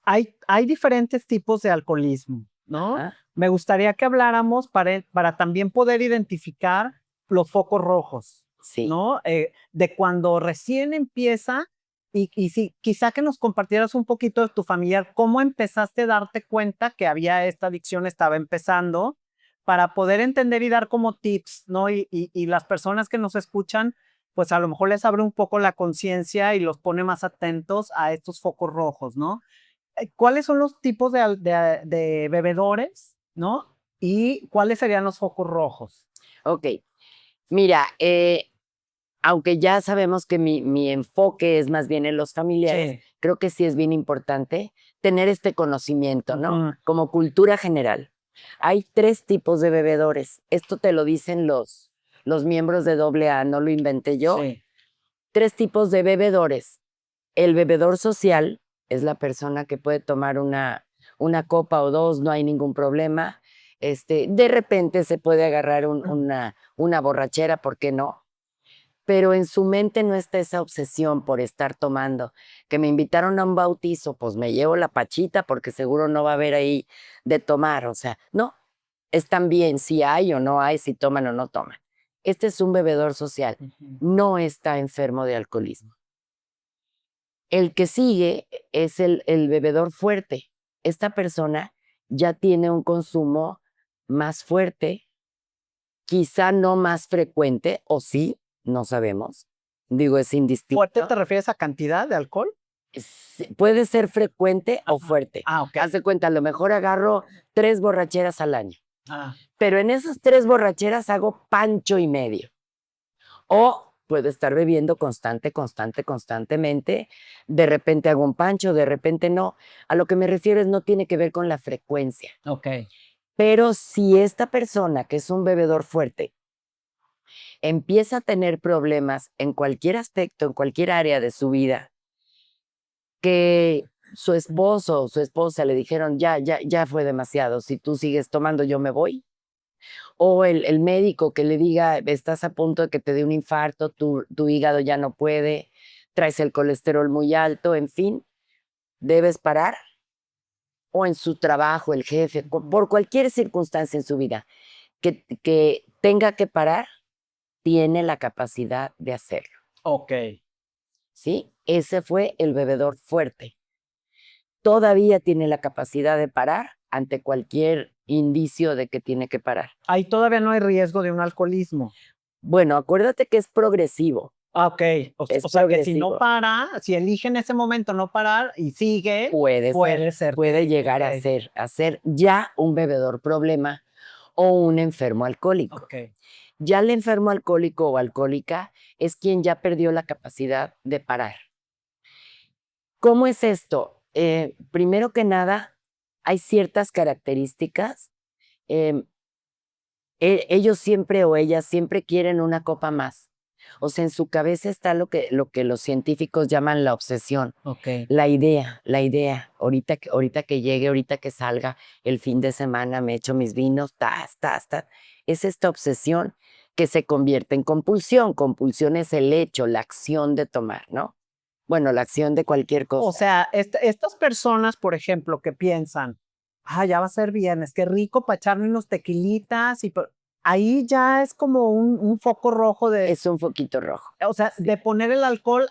Hay diferentes tipos de alcoholismo, ¿no? Ajá. Me gustaría que habláramos para también poder identificar los focos rojos, Sí. ¿no? De cuando recién empieza Y sí, quizá que nos compartieras un poquito de tu familiar, cómo empezaste a darte cuenta que había esta adicción, estaba empezando, para poder entender y dar como tips, ¿no? Y las personas que nos escuchan, pues a lo mejor les abre un poco la conciencia y los pone más atentos a estos focos rojos, ¿no? ¿Cuáles son los tipos de bebedores, ¿no? Y cuáles serían los focos rojos. Ok, mira, aunque ya sabemos que mi enfoque es más bien en los familiares, Sí. creo que sí es bien importante tener este conocimiento, ¿no? Ujú. Como cultura general. Hay 3 tipos de bebedores. Esto te lo dicen los miembros de AA, no lo inventé yo. Sí. 3 tipos de bebedores. El bebedor social es la persona que puede tomar una copa o 2, no hay ningún problema. De repente se puede agarrar una borrachera, ¿por qué no? Pero en su mente no está esa obsesión por estar tomando. Que me invitaron a un bautizo, pues me llevo la pachita porque seguro no va a haber ahí de tomar. O sea, no, están bien si hay o no hay, si toman o no toman. Este es un bebedor social, Ujú. no está enfermo de alcoholismo. El que sigue es el bebedor fuerte. Esta persona ya tiene un consumo más fuerte, quizá no más frecuente, o sí, no sabemos. Digo, es ¿Fuerte indistinto. te refieres a cantidad de alcohol? Puede ser frecuente o Ajá. fuerte. Ah, ok. Haz de cuenta, a lo mejor agarro 3 borracheras al año, Ah, pero en esas 3 borracheras hago pancho y medio. O puedo estar bebiendo constantemente. De repente hago un pancho, de repente no. A lo que me refiero es no tiene que ver con la frecuencia. ok. Pero si esta persona, que es un bebedor fuerte, empieza a tener problemas en cualquier aspecto, en cualquier área de su vida, que su esposo o su esposa le dijeron, ya fue demasiado, si tú sigues tomando yo me voy. O el médico que le diga, estás a punto de que te dé un infarto, tu hígado ya no puede, traes el colesterol muy alto, en fin, debes parar. O en su trabajo, el jefe, por cualquier circunstancia en su vida que tenga que parar, tiene la capacidad de hacerlo, Ok. ¿sí? Ese fue el bebedor fuerte. Todavía tiene la capacidad de parar ante cualquier indicio de que tiene que parar. Ahí todavía no hay riesgo de un alcoholismo. Bueno, acuérdate que es progresivo, Ah, ok. O, es o sea que si no progresivo. para, si elige en ese momento no parar y sigue, Puede ser, puede ser puede que. llegar Ok. a ser ya un bebedor problema o un enfermo alcohólico. Ok. Ya el enfermo alcohólico o alcohólica es quien ya perdió la capacidad de parar. ¿Cómo es esto? Primero que nada, hay ciertas características. em, Ellos siempre o ellas siempre quieren una copa más. O sea, en su cabeza está lo que los científicos llaman la obsesión. Ok. La idea, ahorita que llegue, ahorita que salga el fin de semana, me echo mis vinos, tas, tas, tas. Es esta obsesión que se convierte en compulsión. Compulsión es el hecho, la acción de tomar, ¿no? Bueno, la acción de cualquier O cosa. sea, estas personas, por ejemplo, que piensan, ah, ya va a ser viernes, qué rico para echarme unos tequilitas ahí ya es como un foco rojo Es un foquito rojo. o sea, Sí. de poner el alcohol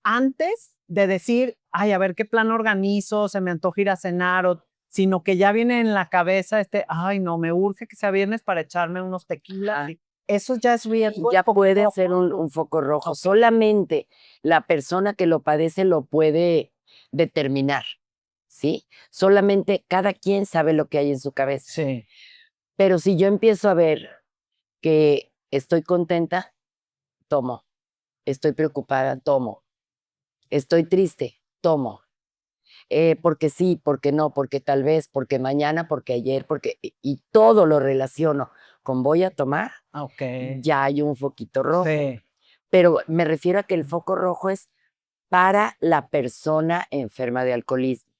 antes de decir, ay, a ver qué plan organizo, se me antoja ir a cenar, sino que ya viene en la cabeza ay, no, me urge que sea viernes para echarme unos tequilas. Ajá. Eso ya es riesgo. Ya ¿Es foco puede rojo? ser un foco rojo. Ok. Solamente la persona que lo padece lo puede determinar, ¿sí? Solamente cada quien sabe lo que hay en su cabeza. Sí. Pero si yo empiezo a ver que estoy contenta, tomo. Estoy preocupada, tomo. Estoy triste, tomo. Porque sí, porque no, porque tal vez, porque mañana, porque ayer, y todo lo relaciono con voy a tomar, Ok. ya hay un foquito rojo. Sí. Pero me refiero a que el foco rojo es para la persona enferma de alcoholismo.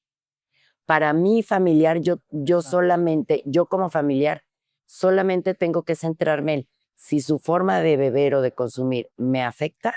Para mi familiar, yo solamente, yo como familiar, solamente tengo que centrarme en si su forma de beber o de consumir me afecta,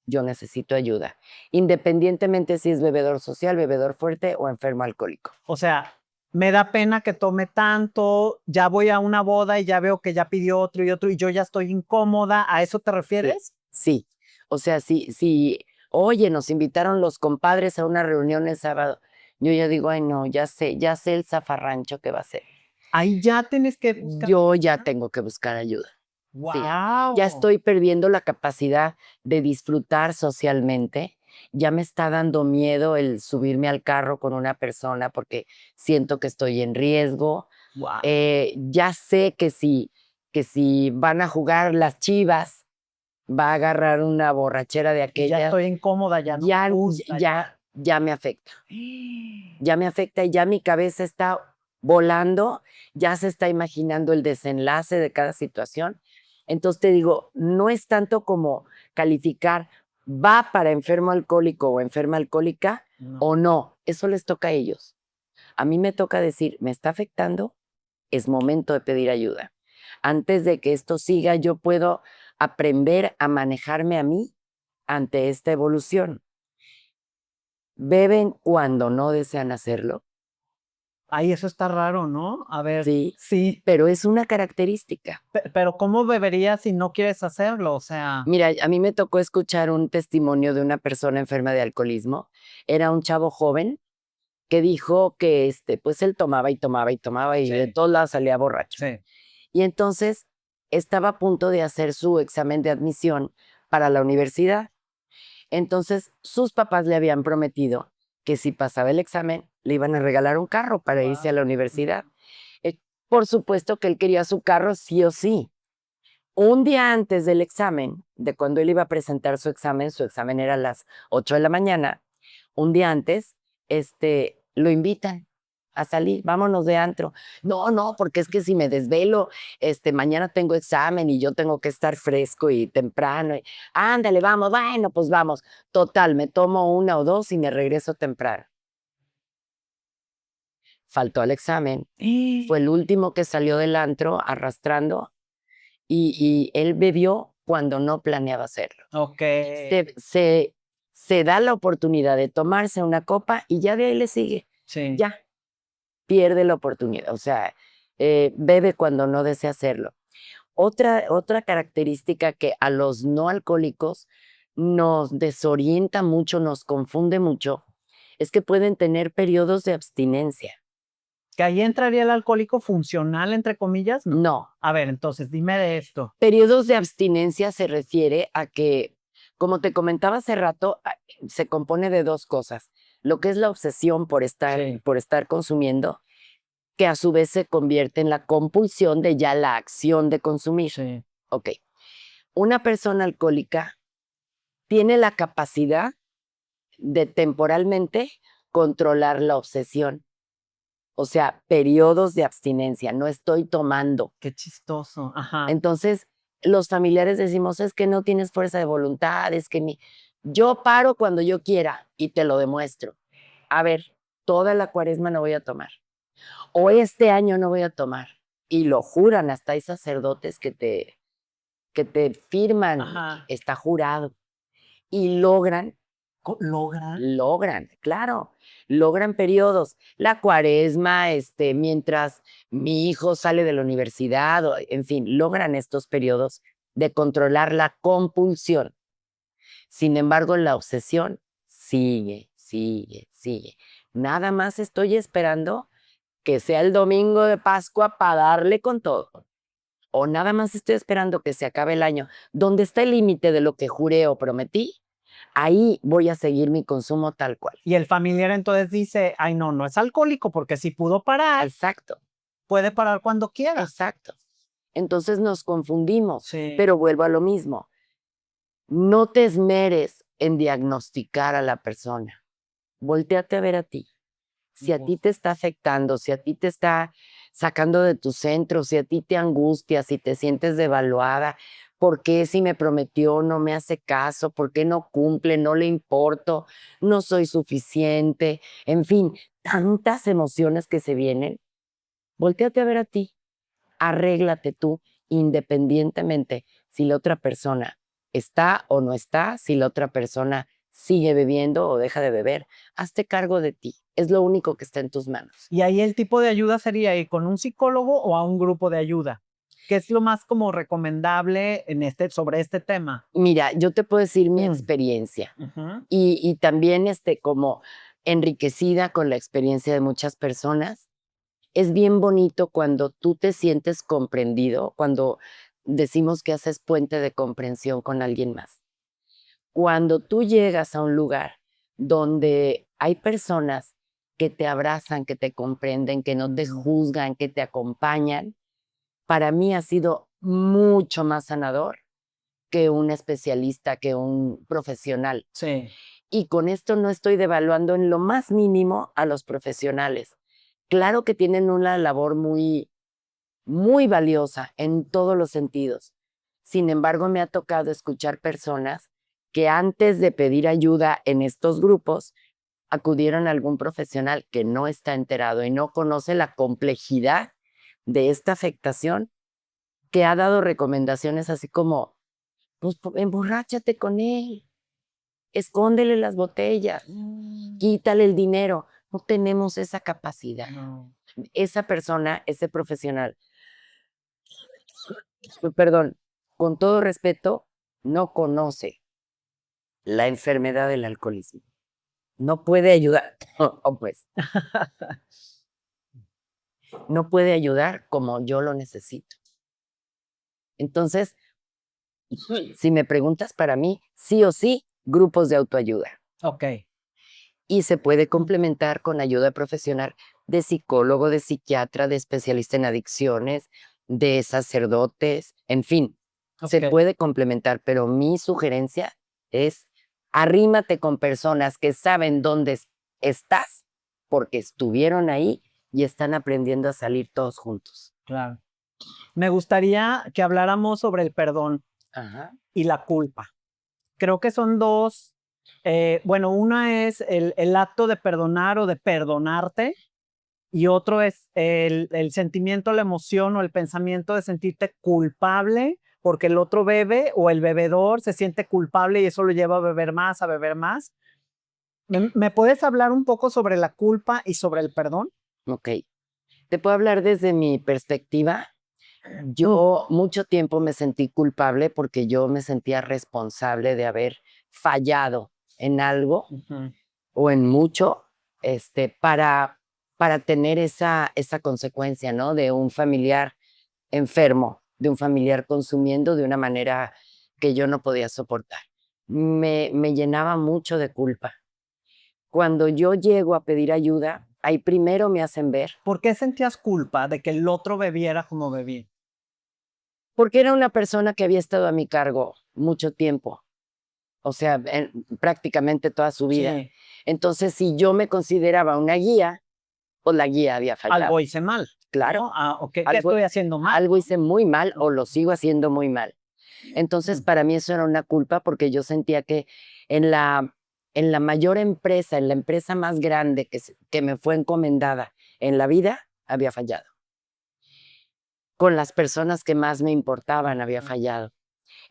yo necesito ayuda, independientemente si es bebedor social, bebedor fuerte o enfermo alcohólico. O sea, me da pena que tome tanto, ya voy a una boda y ya veo que ya pidió otro y otro y yo ya estoy incómoda. ¿A eso te Sí, refieres? sí. O sea, sí, sí. Oye, nos invitaron los compadres a una reunión el sábado. Yo ya digo, ay no, ya sé el zafarrancho que va a ser. Ahí ya tienes que buscar. Yo ya tengo que buscar ayuda. Sí, ya ¡Guau! estoy perdiendo la capacidad de disfrutar socialmente. Ya me está dando miedo el subirme al carro con una persona porque siento que estoy en riesgo. Guau. Ya sé que si van a jugar las Chivas, va a agarrar una borrachera de Ya aquellas. estoy incómoda, ya no Ya, me gusta, ya me afecta. Ya me afecta y ya mi cabeza está volando, ya se está imaginando el desenlace de cada situación. Entonces te digo, no es tanto como calificar, va para enfermo alcohólico o enferma alcohólica No. o no, eso les toca a ellos. A mí me toca decir, me está afectando, es momento de pedir ayuda. Antes de que esto siga, yo puedo aprender a manejarme a mí ante esta evolución. Beben cuando no desean hacerlo, Ay, eso está raro, ¿no? A ver, sí, sí, pero es una característica. pero ¿cómo beberías si no quieres hacerlo? O sea, Mira, a mí me tocó escuchar un testimonio de una persona enferma de alcoholismo. Era un chavo joven que dijo que, pues él tomaba y tomaba y tomaba y de Sí. todos lados salía borracho. sí. Y entonces estaba a punto de hacer su examen de admisión para la universidad. Entonces sus papás le habían prometido que si pasaba el examen le iban a regalar un carro para irse a la universidad. Eh, por supuesto que él quería su carro sí o sí. Un día antes del examen, de cuando él iba a presentar su examen era a las 8 de la mañana, un día antes, lo invitan a salir, vámonos de antro. No, no, porque es que si me desvelo, mañana tengo examen y yo tengo que estar fresco y temprano. Ándale, vamos, bueno, pues vamos. Total, me tomo una o dos y me regreso temprano. Faltó al examen. Fue el último que salió del antro arrastrando y él bebió cuando no planeaba hacerlo. Okey. Se da la oportunidad de tomarse una copa y ya de ahí le sigue. Sí. Ya, pierde la oportunidad. O sea, bebe cuando no desea hacerlo. Otra característica que a los no alcohólicos nos desorienta mucho, nos confunde mucho, es que pueden tener periodos de abstinencia. ¿Que ahí entraría el alcohólico funcional, entre comillas? No. No, A ver, entonces, dime de esto. periodos de abstinencia se refiere a que, como te comentaba hace rato, se compone de dos cosas. Lo que es la obsesión Sí. por estar consumiendo, que a su vez se convierte en la compulsión de ya la acción de consumir. Sí. Ok. Una persona alcohólica tiene la capacidad de temporalmente controlar la obsesión. O sea, periodos de abstinencia. No estoy tomando. Qué chistoso. Ajá. Entonces, los familiares decimos, es que no tienes fuerza de voluntad, es que yo paro cuando yo quiera y te lo demuestro. A ver, toda la cuaresma no voy a tomar. O este año no voy a tomar. Y lo juran, hasta hay sacerdotes que te firman, Ajá. está jurado. Y logran ¿Logran? Claro, logran periodos. La cuaresma, mientras mi hijo sale de la universidad, o, en fin, logran estos periodos de controlar la compulsión. Sin embargo, la obsesión sigue, sigue, sigue. Nada más estoy esperando que sea el domingo de Pascua para darle con todo. O nada más estoy esperando que se acabe el año. Donde está el límite de lo que juré o prometí, ahí voy a seguir mi consumo tal cual. Y el familiar entonces dice: "Ay, no, no es alcohólico, porque si pudo parar, Exacto, puede parar cuando quiera". exacto. Entonces nos confundimos, Sí. pero vuelvo a lo mismo. No te esmeres en diagnosticar a la persona. Voltéate a ver a ti. Si a ti te está afectando, si a ti te está sacando de tu centro, si a ti te angustia, si te sientes devaluada, ¿por qué si me prometió no me hace caso? ¿Por qué no cumple? No le importo, no soy suficiente. En fin, tantas emociones que se vienen. Voltéate a ver a ti. Arréglate tú independientemente si la otra persona está o no está, si la otra persona sigue bebiendo o deja de beber. Hazte cargo de ti. Es lo único que está en tus manos. Y ahí el tipo de ayuda sería ir con un psicólogo o a un grupo de ayuda. ¿Qué es lo más como recomendable sobre este tema? Mira, yo te puedo decir mi Mm. experiencia Ujú. y también como enriquecida con la experiencia de muchas personas. Es bien bonito cuando tú te sientes comprendido, cuando decimos que haces puente de comprensión con alguien más. Cuando tú llegas a un lugar donde hay personas que te abrazan, que te comprenden, que no te juzgan, que te acompañan, para mí ha sido mucho más sanador que un especialista, que un profesional. Sí. Y con esto no estoy devaluando en lo más mínimo a los profesionales. Claro que tienen una labor muy, muy valiosa en todos los sentidos. Sin embargo, me ha tocado escuchar personas que antes de pedir ayuda en estos grupos acudieron a algún profesional que no está enterado y no conoce la complejidad de esta afectación, que ha dado recomendaciones así como, pues emborráchate con él, escóndele las botellas, quítale el dinero. No tenemos esa capacidad. No. Esa persona, ese profesional, perdón, con todo respeto, no conoce la enfermedad del alcoholismo. No puede ayudar, pues, no puede ayudar como yo lo necesito. Entonces, si me preguntas para mí, sí o sí, grupos de autoayuda. Ok. Y se puede complementar con ayuda profesional de psicólogo, de psiquiatra, de especialista en adicciones, de sacerdotes, en fin, se Ok. puede complementar, pero mi sugerencia es arrímate con personas que saben dónde estás porque estuvieron ahí y están aprendiendo a salir todos juntos. Claro. Me gustaría que habláramos sobre el perdón Ajá. y la culpa. Creo que son dos, bueno, una es el acto de perdonar o de perdonarte y otro es el sentimiento, la emoción o el pensamiento de sentirte culpable porque el otro bebe o el bebedor se siente culpable y eso lo lleva a beber más, a beber más. ¿Me puedes hablar un poco sobre la culpa y sobre el perdón? Ok. Te puedo hablar desde mi perspectiva. Yo mucho tiempo me sentí culpable porque yo me sentía responsable de haber fallado en algo Ujú. o en mucho, para, tener esa consecuencia, ¿no? De un familiar enfermo, de un familiar consumiendo de una manera que yo no podía soportar. Me llenaba mucho de culpa. Cuando yo llego a pedir ayuda, ahí primero me hacen ver, ¿Por qué sentías culpa de que el otro bebiera como bebía? porque era una persona que había estado a mi cargo mucho tiempo, o sea, prácticamente toda su vida. Sí. Entonces, si yo me consideraba una guía, pues la guía había fallado. Algo hice mal, Claro, ¿no? Ah, ok. ¿Qué algo, estoy haciendo mal? algo hice muy mal o lo sigo haciendo muy mal. Entonces, Mm. para mí eso era una culpa porque yo sentía que en la mayor empresa, en la empresa más grande que me fue encomendada en la vida, había fallado. Con las personas que más me importaban había Ujú. fallado.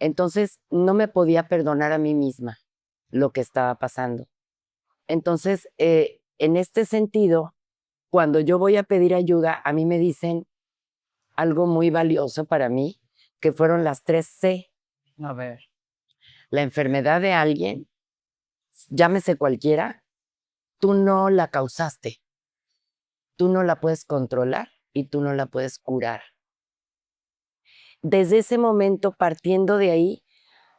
Entonces, no me podía perdonar a mí misma lo que estaba pasando. Entonces, en este sentido, cuando yo voy a pedir ayuda, a mí me dicen algo muy valioso para mí, que fueron las 3 C. A ver. La enfermedad de alguien, llámese cualquiera, tú no la causaste, tú no la puedes controlar y tú no la puedes curar. Desde ese momento, partiendo de ahí,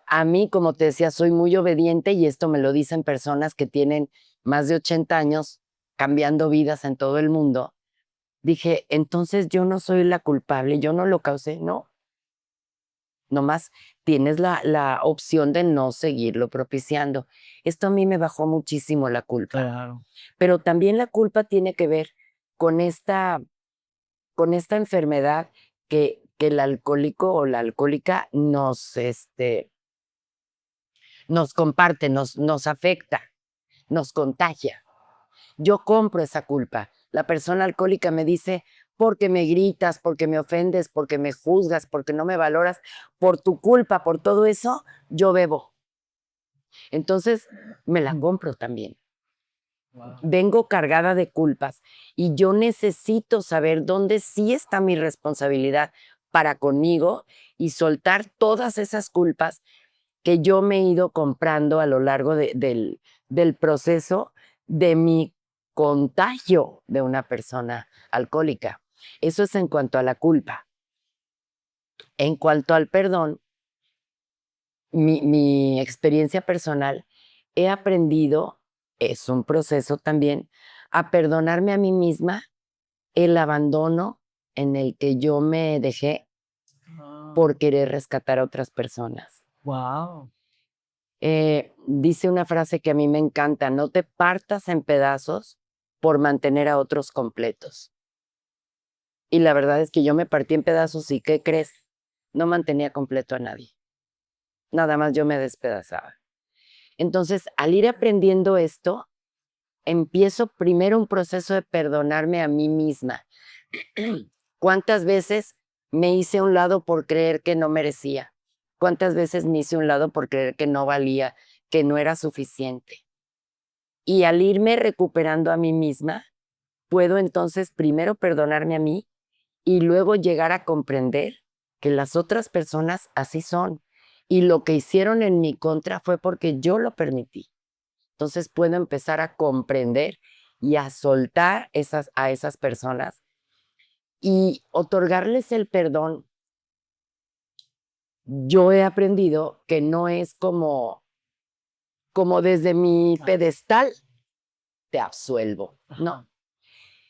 a mí, como te decía, soy muy obediente y esto me lo dicen personas que tienen más de 80 años cambiando vidas en todo el mundo. Dije, entonces yo no soy la culpable, yo no lo causé, no. Nomás tienes la opción de no seguirlo propiciando. Esto a mí me bajó muchísimo la culpa. Claro. Pero también la culpa tiene que ver con esta enfermedad que el alcohólico o la alcohólica nos comparte, nos afecta, nos contagia. Yo compro esa culpa. La persona alcohólica me dice, porque me gritas, porque me ofendes, porque me juzgas, porque no me valoras, por tu culpa, por todo eso, yo bebo. Entonces, me la compro también. Wow. Vengo cargada de culpas y yo necesito saber dónde sí está mi responsabilidad para conmigo y soltar todas esas culpas que yo me he ido comprando a lo largo del proceso de mi contagio de una persona alcohólica. Eso es en cuanto a la culpa. En cuanto al perdón, mi experiencia personal, he aprendido, es un proceso también, a perdonarme a mí misma el abandono en el que yo me dejé por querer rescatar a otras personas. Wow. Dice una frase que a mí me encanta: no te partas en pedazos por mantener a otros completos. Y la verdad es que yo me partí en pedazos y ¿qué crees? No mantenía completo a nadie. Nada más yo me despedazaba. Entonces, al ir aprendiendo esto, empiezo primero un proceso de perdonarme a mí misma. ¿Cuántas veces me hice a un lado por creer que no merecía? ¿Cuántas veces me hice a un lado por creer que no valía, que no era suficiente? Y al irme recuperando a mí misma, puedo entonces primero perdonarme a mí y luego llegar a comprender que las otras personas así son. Y lo que hicieron en mi contra fue porque yo lo permití. Entonces puedo empezar a comprender y a soltar a esas personas y otorgarles el perdón. Yo he aprendido que no es como desde mi pedestal te absuelvo, no. Ajá.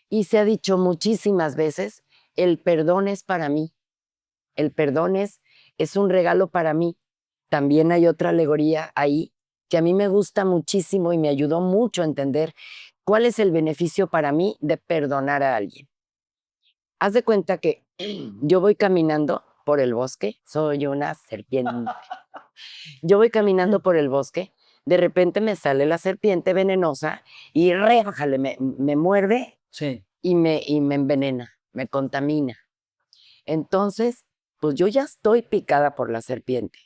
Y se ha dicho muchísimas veces, el perdón es para mí, el perdón es un regalo para mí. También hay otra alegoría ahí que a mí me gusta muchísimo y me ayudó mucho a entender cuál es el beneficio para mí de perdonar a alguien. Haz de cuenta que yo voy caminando por el bosque, soy una serpiente. Yo voy caminando por el bosque, de repente me sale la serpiente venenosa y réjale, me muerde Sí. y me envenena, me contamina. Entonces, pues yo ya estoy picada por la serpiente.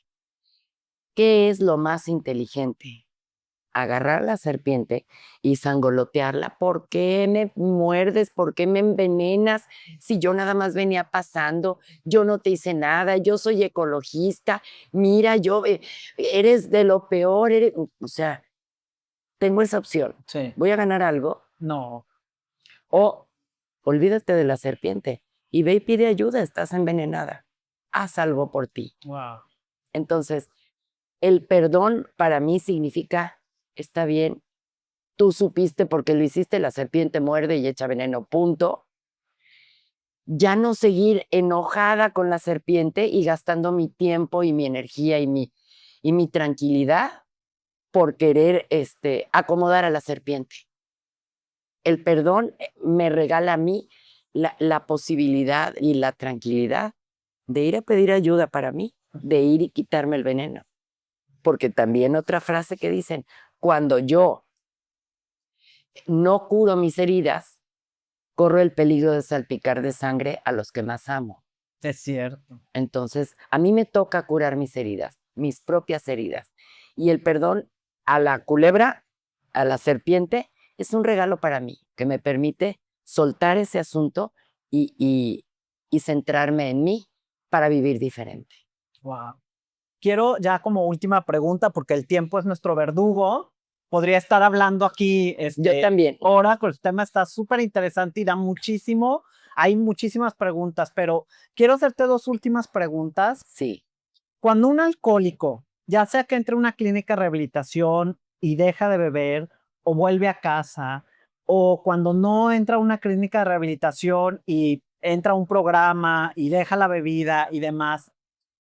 ¿Qué es lo más inteligente? Agarrar la serpiente y sangolotearla. ¿Por qué me muerdes? ¿Por qué me envenenas? Si yo nada más venía pasando, yo no te hice nada, yo soy ecologista, mira, eres de lo peor, o sea, tengo esa opción. Sí. ¿Voy a ganar algo? No. O olvídate de la serpiente y ve y pide ayuda, estás envenenada. Haz algo por ti. Wow. Entonces, el perdón para mí significa, está bien, tú supiste porque lo hiciste, la serpiente muerde y echa veneno, punto. Ya no seguir enojada con la serpiente y gastando mi tiempo y mi energía y mi tranquilidad por querer acomodar a la serpiente. El perdón me regala a mí la posibilidad y la tranquilidad de ir a pedir ayuda para mí, de ir y quitarme el veneno. Porque también otra frase que dicen, cuando yo no curo mis heridas, corro el peligro de salpicar de sangre a los que más amo. Es cierto. Entonces, a mí me toca curar mis heridas, mis propias heridas. Y el perdón a la culebra, a la serpiente, es un regalo para mí, que me permite soltar ese asunto y centrarme en mí para vivir diferente. Wow. Quiero ya como última pregunta, porque el tiempo es nuestro verdugo. Podría estar hablando aquí Yo también. hora, el tema está súper interesante y da muchísimo. Hay muchísimas preguntas, pero quiero hacerte dos últimas preguntas. Sí. Cuando un alcohólico, ya sea que entre a una clínica de rehabilitación y deja de beber o vuelve a casa, o cuando no entra a una clínica de rehabilitación y entra a un programa y deja la bebida y demás,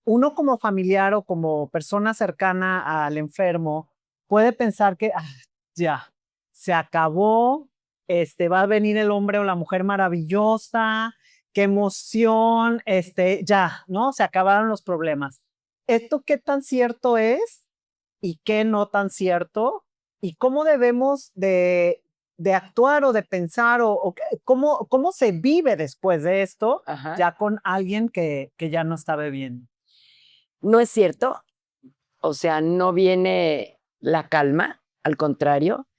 uno como familiar o como persona cercana al enfermo puede pensar que ya, se acabó, va a venir el hombre o la mujer maravillosa, qué emoción, ya, ¿no? Se acabaron los problemas. ¿Esto qué tan cierto es y qué no tan cierto? ¿Y cómo debemos de actuar o de pensar cómo se vive después de esto Ajá. ya con alguien que ya no está bebiendo? No es cierto, o sea, no viene la calma, al contrario.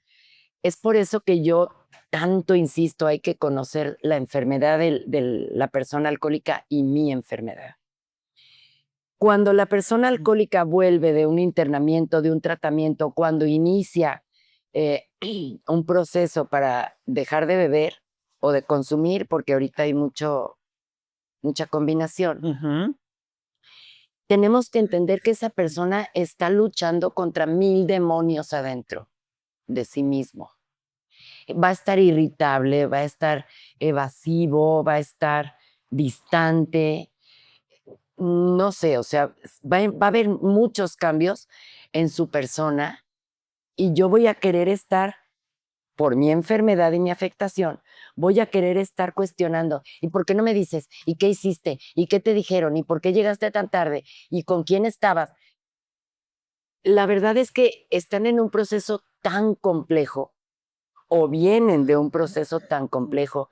Es por eso que yo tanto insisto, hay que conocer la enfermedad de la persona alcohólica y mi enfermedad. Cuando la persona alcohólica vuelve de un internamiento, de un tratamiento, cuando inicia un proceso para dejar de beber o de consumir, porque ahorita hay mucha combinación, Ujú. tenemos que entender que esa persona está luchando contra 1000 demonios adentro de sí mismo. Va a estar irritable, va a estar evasivo, va a estar distante, no sé, o sea, va a haber muchos cambios en su persona y yo voy a querer estar, por mi enfermedad y mi afectación, voy a querer estar cuestionando, ¿y por qué no me dices? ¿Y qué hiciste? ¿Y qué te dijeron? ¿Y por qué llegaste tan tarde? ¿Y con quién estabas? La verdad es que están en un proceso tan complejo o vienen de un proceso tan complejo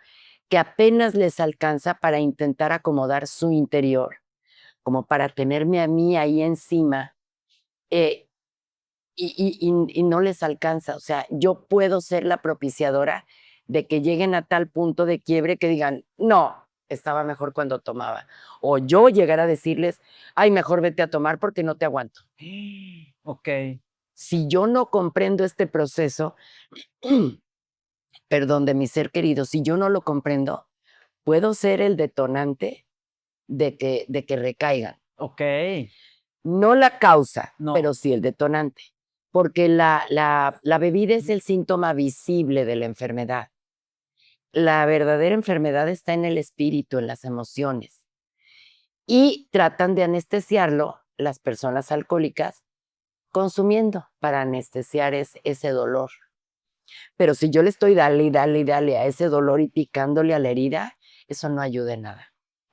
que apenas les alcanza para intentar acomodar su interior, como para tenerme a mí ahí encima, eh, y no les alcanza. O sea, yo puedo ser la propiciadora de que lleguen a tal punto de quiebre que digan, no, estaba mejor cuando tomaba. O yo llegar a decirles, ay, mejor vete a tomar porque no te aguanto. Ok, Si yo no comprendo este proceso, perdón, de mi ser querido, si yo no lo comprendo, puedo ser el detonante de que recaigan. ok. No la causa, No. pero sí el detonante, porque la bebida es el síntoma visible de la enfermedad. La verdadera enfermedad está en el espíritu, en las emociones, y tratan de anestesiarlo las personas alcohólicas consumiendo para anestesiar ese dolor. Pero si yo le estoy dale y dale y dale a ese dolor y picándole a la herida, eso no ayuda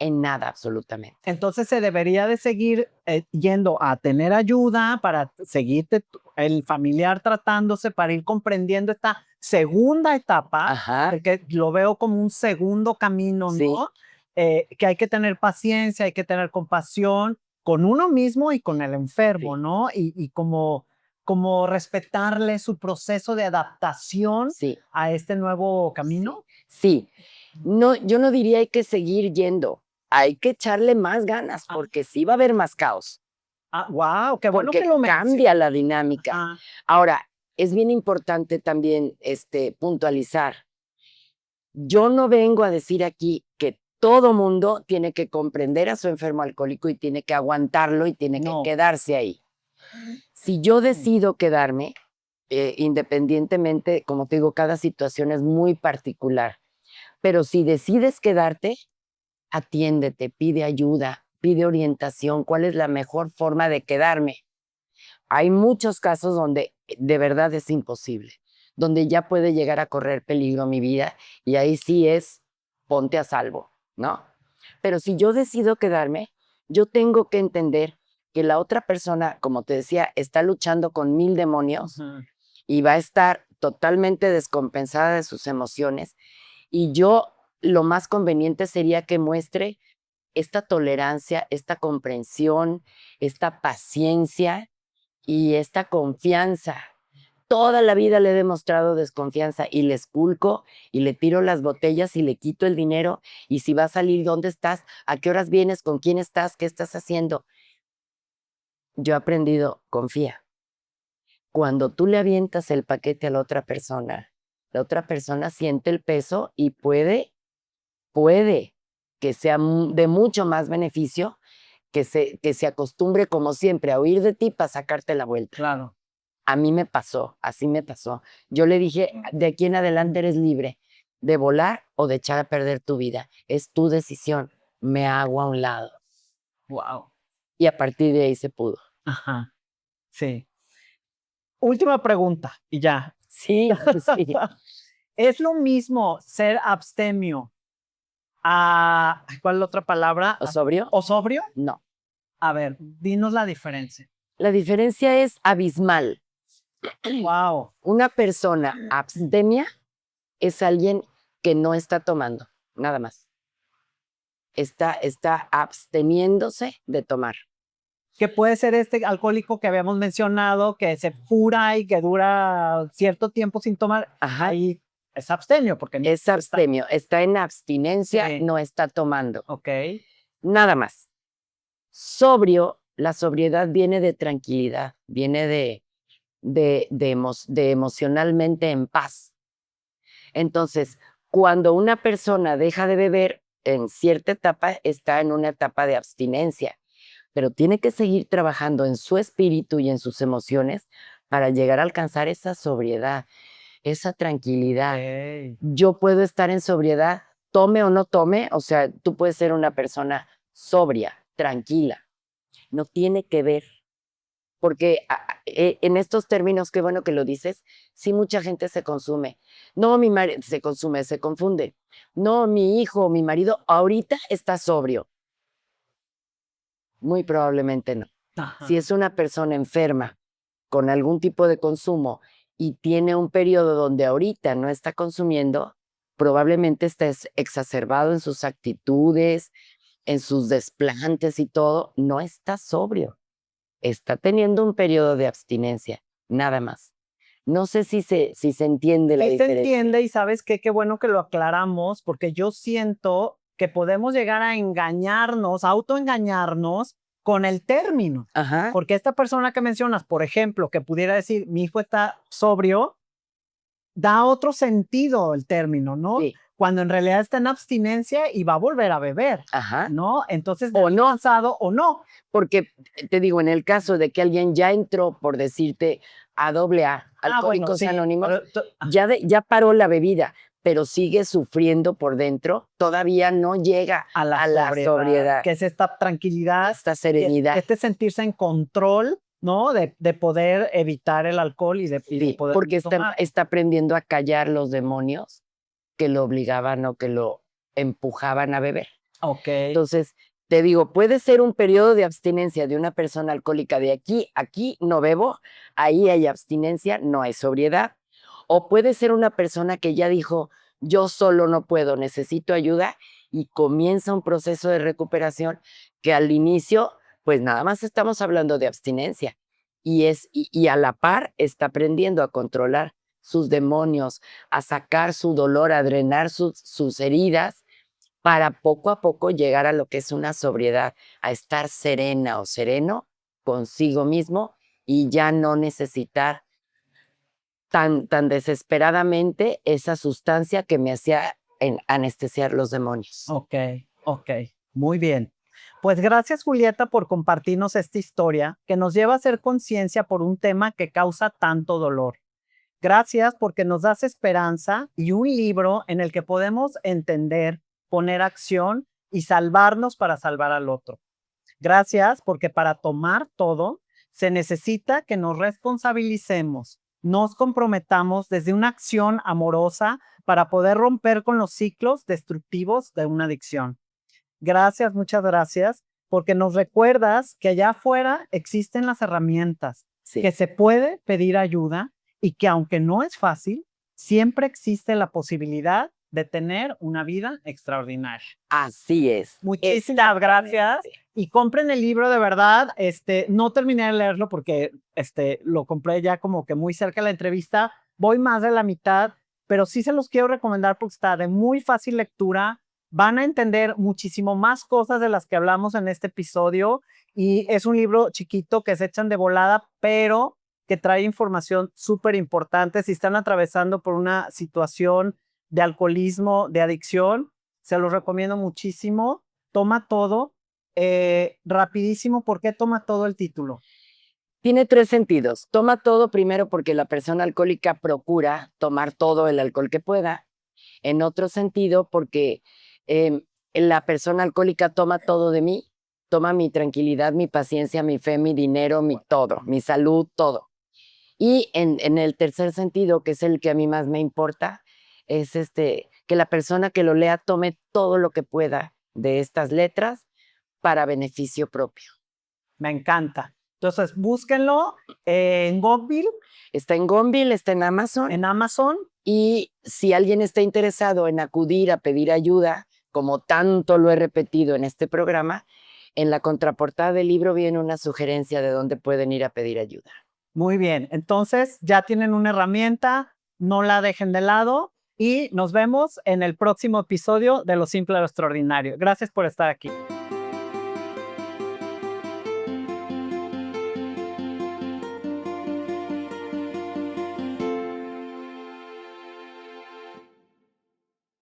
en nada absolutamente. Entonces se debería de seguir yendo a tener ayuda para seguirte el familiar tratándose para ir comprendiendo esta segunda etapa, Ajá, porque lo veo como un segundo camino, sí, ¿no? Que hay que tener paciencia, hay que tener compasión con uno mismo y con el enfermo, sí, ¿no? Y como respetarle su proceso de adaptación sí, a este nuevo sí, camino. sí. No, yo no diría hay que seguir yendo, hay que echarle más ganas, Ah, porque sí va a haber más caos, wow, qué bueno que porque lo cambia mencionas. la dinámica. Ajá. Ahora, es bien importante también, puntualizar. Yo no vengo a decir aquí que todo mundo tiene que comprender a su enfermo alcohólico y tiene que aguantarlo y tiene que No. quedarse ahí. Si yo decido quedarme, independientemente, como te digo, cada situación es muy particular, pero si decides quedarte, atiéndete, pide ayuda, pide orientación, cuál es la mejor forma de quedarme. Hay muchos casos donde de verdad es imposible, donde ya puede llegar a correr peligro mi vida y ahí sí es ponte a salvo, ¿no? Pero si yo decido quedarme, yo tengo que entender que la otra persona, como te decía, está luchando con 1000 demonios Ujú. y va a estar totalmente descompensada de sus emociones. Y yo lo más conveniente sería que muestre esta tolerancia, esta comprensión, esta paciencia y esta confianza. Toda la vida le he demostrado desconfianza y le esculco y le tiro las botellas y le quito el dinero. Y si va a salir, ¿dónde estás? ¿A qué horas vienes? ¿Con quién estás? ¿Qué estás haciendo? Yo he aprendido, confía. Cuando tú le avientas el paquete a la otra persona siente el peso y puede que sea de mucho más beneficio que se acostumbre como siempre a huir de ti para sacarte la vuelta. Claro. A mí me pasó, así me pasó. Yo le dije, de aquí en adelante eres libre de volar o de echar a perder tu vida. Es tu decisión. Me hago a un lado. Wow. Y a partir de ahí se pudo. Ajá. Sí. Última pregunta y ya. Sí, sí. ¿Es lo mismo ser abstemio a ¿cuál es la otra palabra? ¿O sobrio? ¿O sobrio? No. A ver, dinos la diferencia. La diferencia es abismal. Wow. Una persona abstemia es alguien que no está tomando, nada más. Está absteniéndose de tomar. Que puede ser este alcohólico que habíamos mencionado, que se cura y que dura cierto tiempo sin tomar. Ajá, Ahí es abstemio, porque Es abstemio, está en abstinencia, Sí. no está tomando. Ok. Nada más. Sobrio, la sobriedad viene de tranquilidad, viene de emocionalmente en paz. Entonces, cuando una persona deja de beber, en cierta etapa está en una etapa de abstinencia, pero tiene que seguir trabajando en su espíritu y en sus emociones para llegar a alcanzar esa sobriedad, esa tranquilidad. Ok. Yo puedo estar en sobriedad, tome o no tome, o sea, tú puedes ser una persona sobria, tranquila, no tiene que ver, porque en estos términos, qué bueno que lo dices, sí mucha gente se consume. No, mi marido se consume, se confunde. No, mi hijo, mi marido ahorita está sobrio. Muy probablemente no. Si Ajá. es una persona enferma con algún tipo de consumo y tiene un periodo donde ahorita no está consumiendo, probablemente esté exacerbado en sus actitudes, en sus desplantes y todo, no está sobrio. Está teniendo un periodo de abstinencia, nada más. No sé si se entiende la Sí se diferencia. entiende y ¿sabes qué? Qué bueno que lo aclaramos, porque yo siento que podemos llegar a engañarnos, a autoengañarnos con el término. Ajá, Porque esta persona que mencionas, por ejemplo, que pudiera decir: "Mi hijo está sobrio", da otro sentido el término, ¿no? sí, Cuando en realidad está en abstinencia y va a volver a beber, ajá. ¿no? Entonces, O no, cansado o no. porque te digo, en el caso de que alguien ya entró, por decirte, a doble A, Bueno, Alcohólicos sí, Anónimos, pero ya paró la bebida, pero sigue sufriendo por dentro, todavía no llega a la a la sobriedad, sobriedad, que es esta tranquilidad, esta y serenidad. este sentirse en control, ¿no? De poder evitar el alcohol y de Sí, poder porque tomar. está aprendiendo a callar los demonios que lo obligaban o que lo empujaban a beber. Okey, Entonces, te digo, puede ser un periodo de abstinencia de una persona alcohólica de aquí no bebo, ahí hay abstinencia, no hay sobriedad. O puede ser una persona que ya dijo, yo solo no puedo, necesito ayuda y comienza un proceso de recuperación que al inicio, pues nada más estamos hablando de abstinencia y a la par está aprendiendo a controlar sus demonios, a sacar su dolor, a drenar sus heridas para poco a poco llegar a lo que es una sobriedad, a estar serena o sereno consigo mismo y ya no necesitar tan desesperadamente esa sustancia que me hacía anestesiar los demonios. okey, muy bien. Pues gracias, Julieta, por compartirnos esta historia que nos lleva a hacer conciencia por un tema que causa tanto dolor. Gracias porque nos das esperanza y un libro en el que podemos entender, poner acción y salvarnos para salvar al otro. Gracias porque para tomar todo se necesita que nos responsabilicemos, nos comprometamos desde una acción amorosa para poder romper con los ciclos destructivos de una adicción. Gracias, muchas gracias, porque nos recuerdas que allá afuera existen las herramientas, Sí, que se puede pedir ayuda y que aunque no es fácil, siempre existe la posibilidad de tener una vida extraordinaria. así es. Muchísimas gracias y compren el libro de verdad. No terminé de leerlo porque lo compré ya como que muy cerca de la entrevista. Voy más de la mitad, pero sí se los quiero recomendar porque está de muy fácil lectura. Van a entender muchísimo más cosas de las que hablamos en este episodio y es un libro chiquito que se echan de volada, pero que trae información súper importante. Si están atravesando por una situación de alcoholismo, de adicción, se los recomiendo muchísimo. Toma todo. Rapidísimo, ¿por qué toma todo el título? Tiene 3 sentidos. Toma todo primero porque la persona alcohólica procura tomar todo el alcohol que pueda. En otro sentido, porque la persona alcohólica toma todo de mí, toma mi tranquilidad, mi paciencia, mi fe, mi dinero, mi todo, mi salud, todo. Y en el tercer sentido, que es el que a mí más me importa, es que la persona que lo lea tome todo lo que pueda de estas letras para beneficio propio. Me encanta. Entonces, búsquenlo en Google, Está en Gonville, está en Amazon. en Amazon. Y si alguien está interesado en acudir a pedir ayuda, como tanto lo he repetido en este programa, en la contraportada del libro viene una sugerencia de dónde pueden ir a pedir ayuda. Muy bien. Entonces, ya tienen una herramienta, no la dejen de lado y nos vemos en el próximo episodio de Lo Simple a lo Extraordinario. Gracias por estar aquí.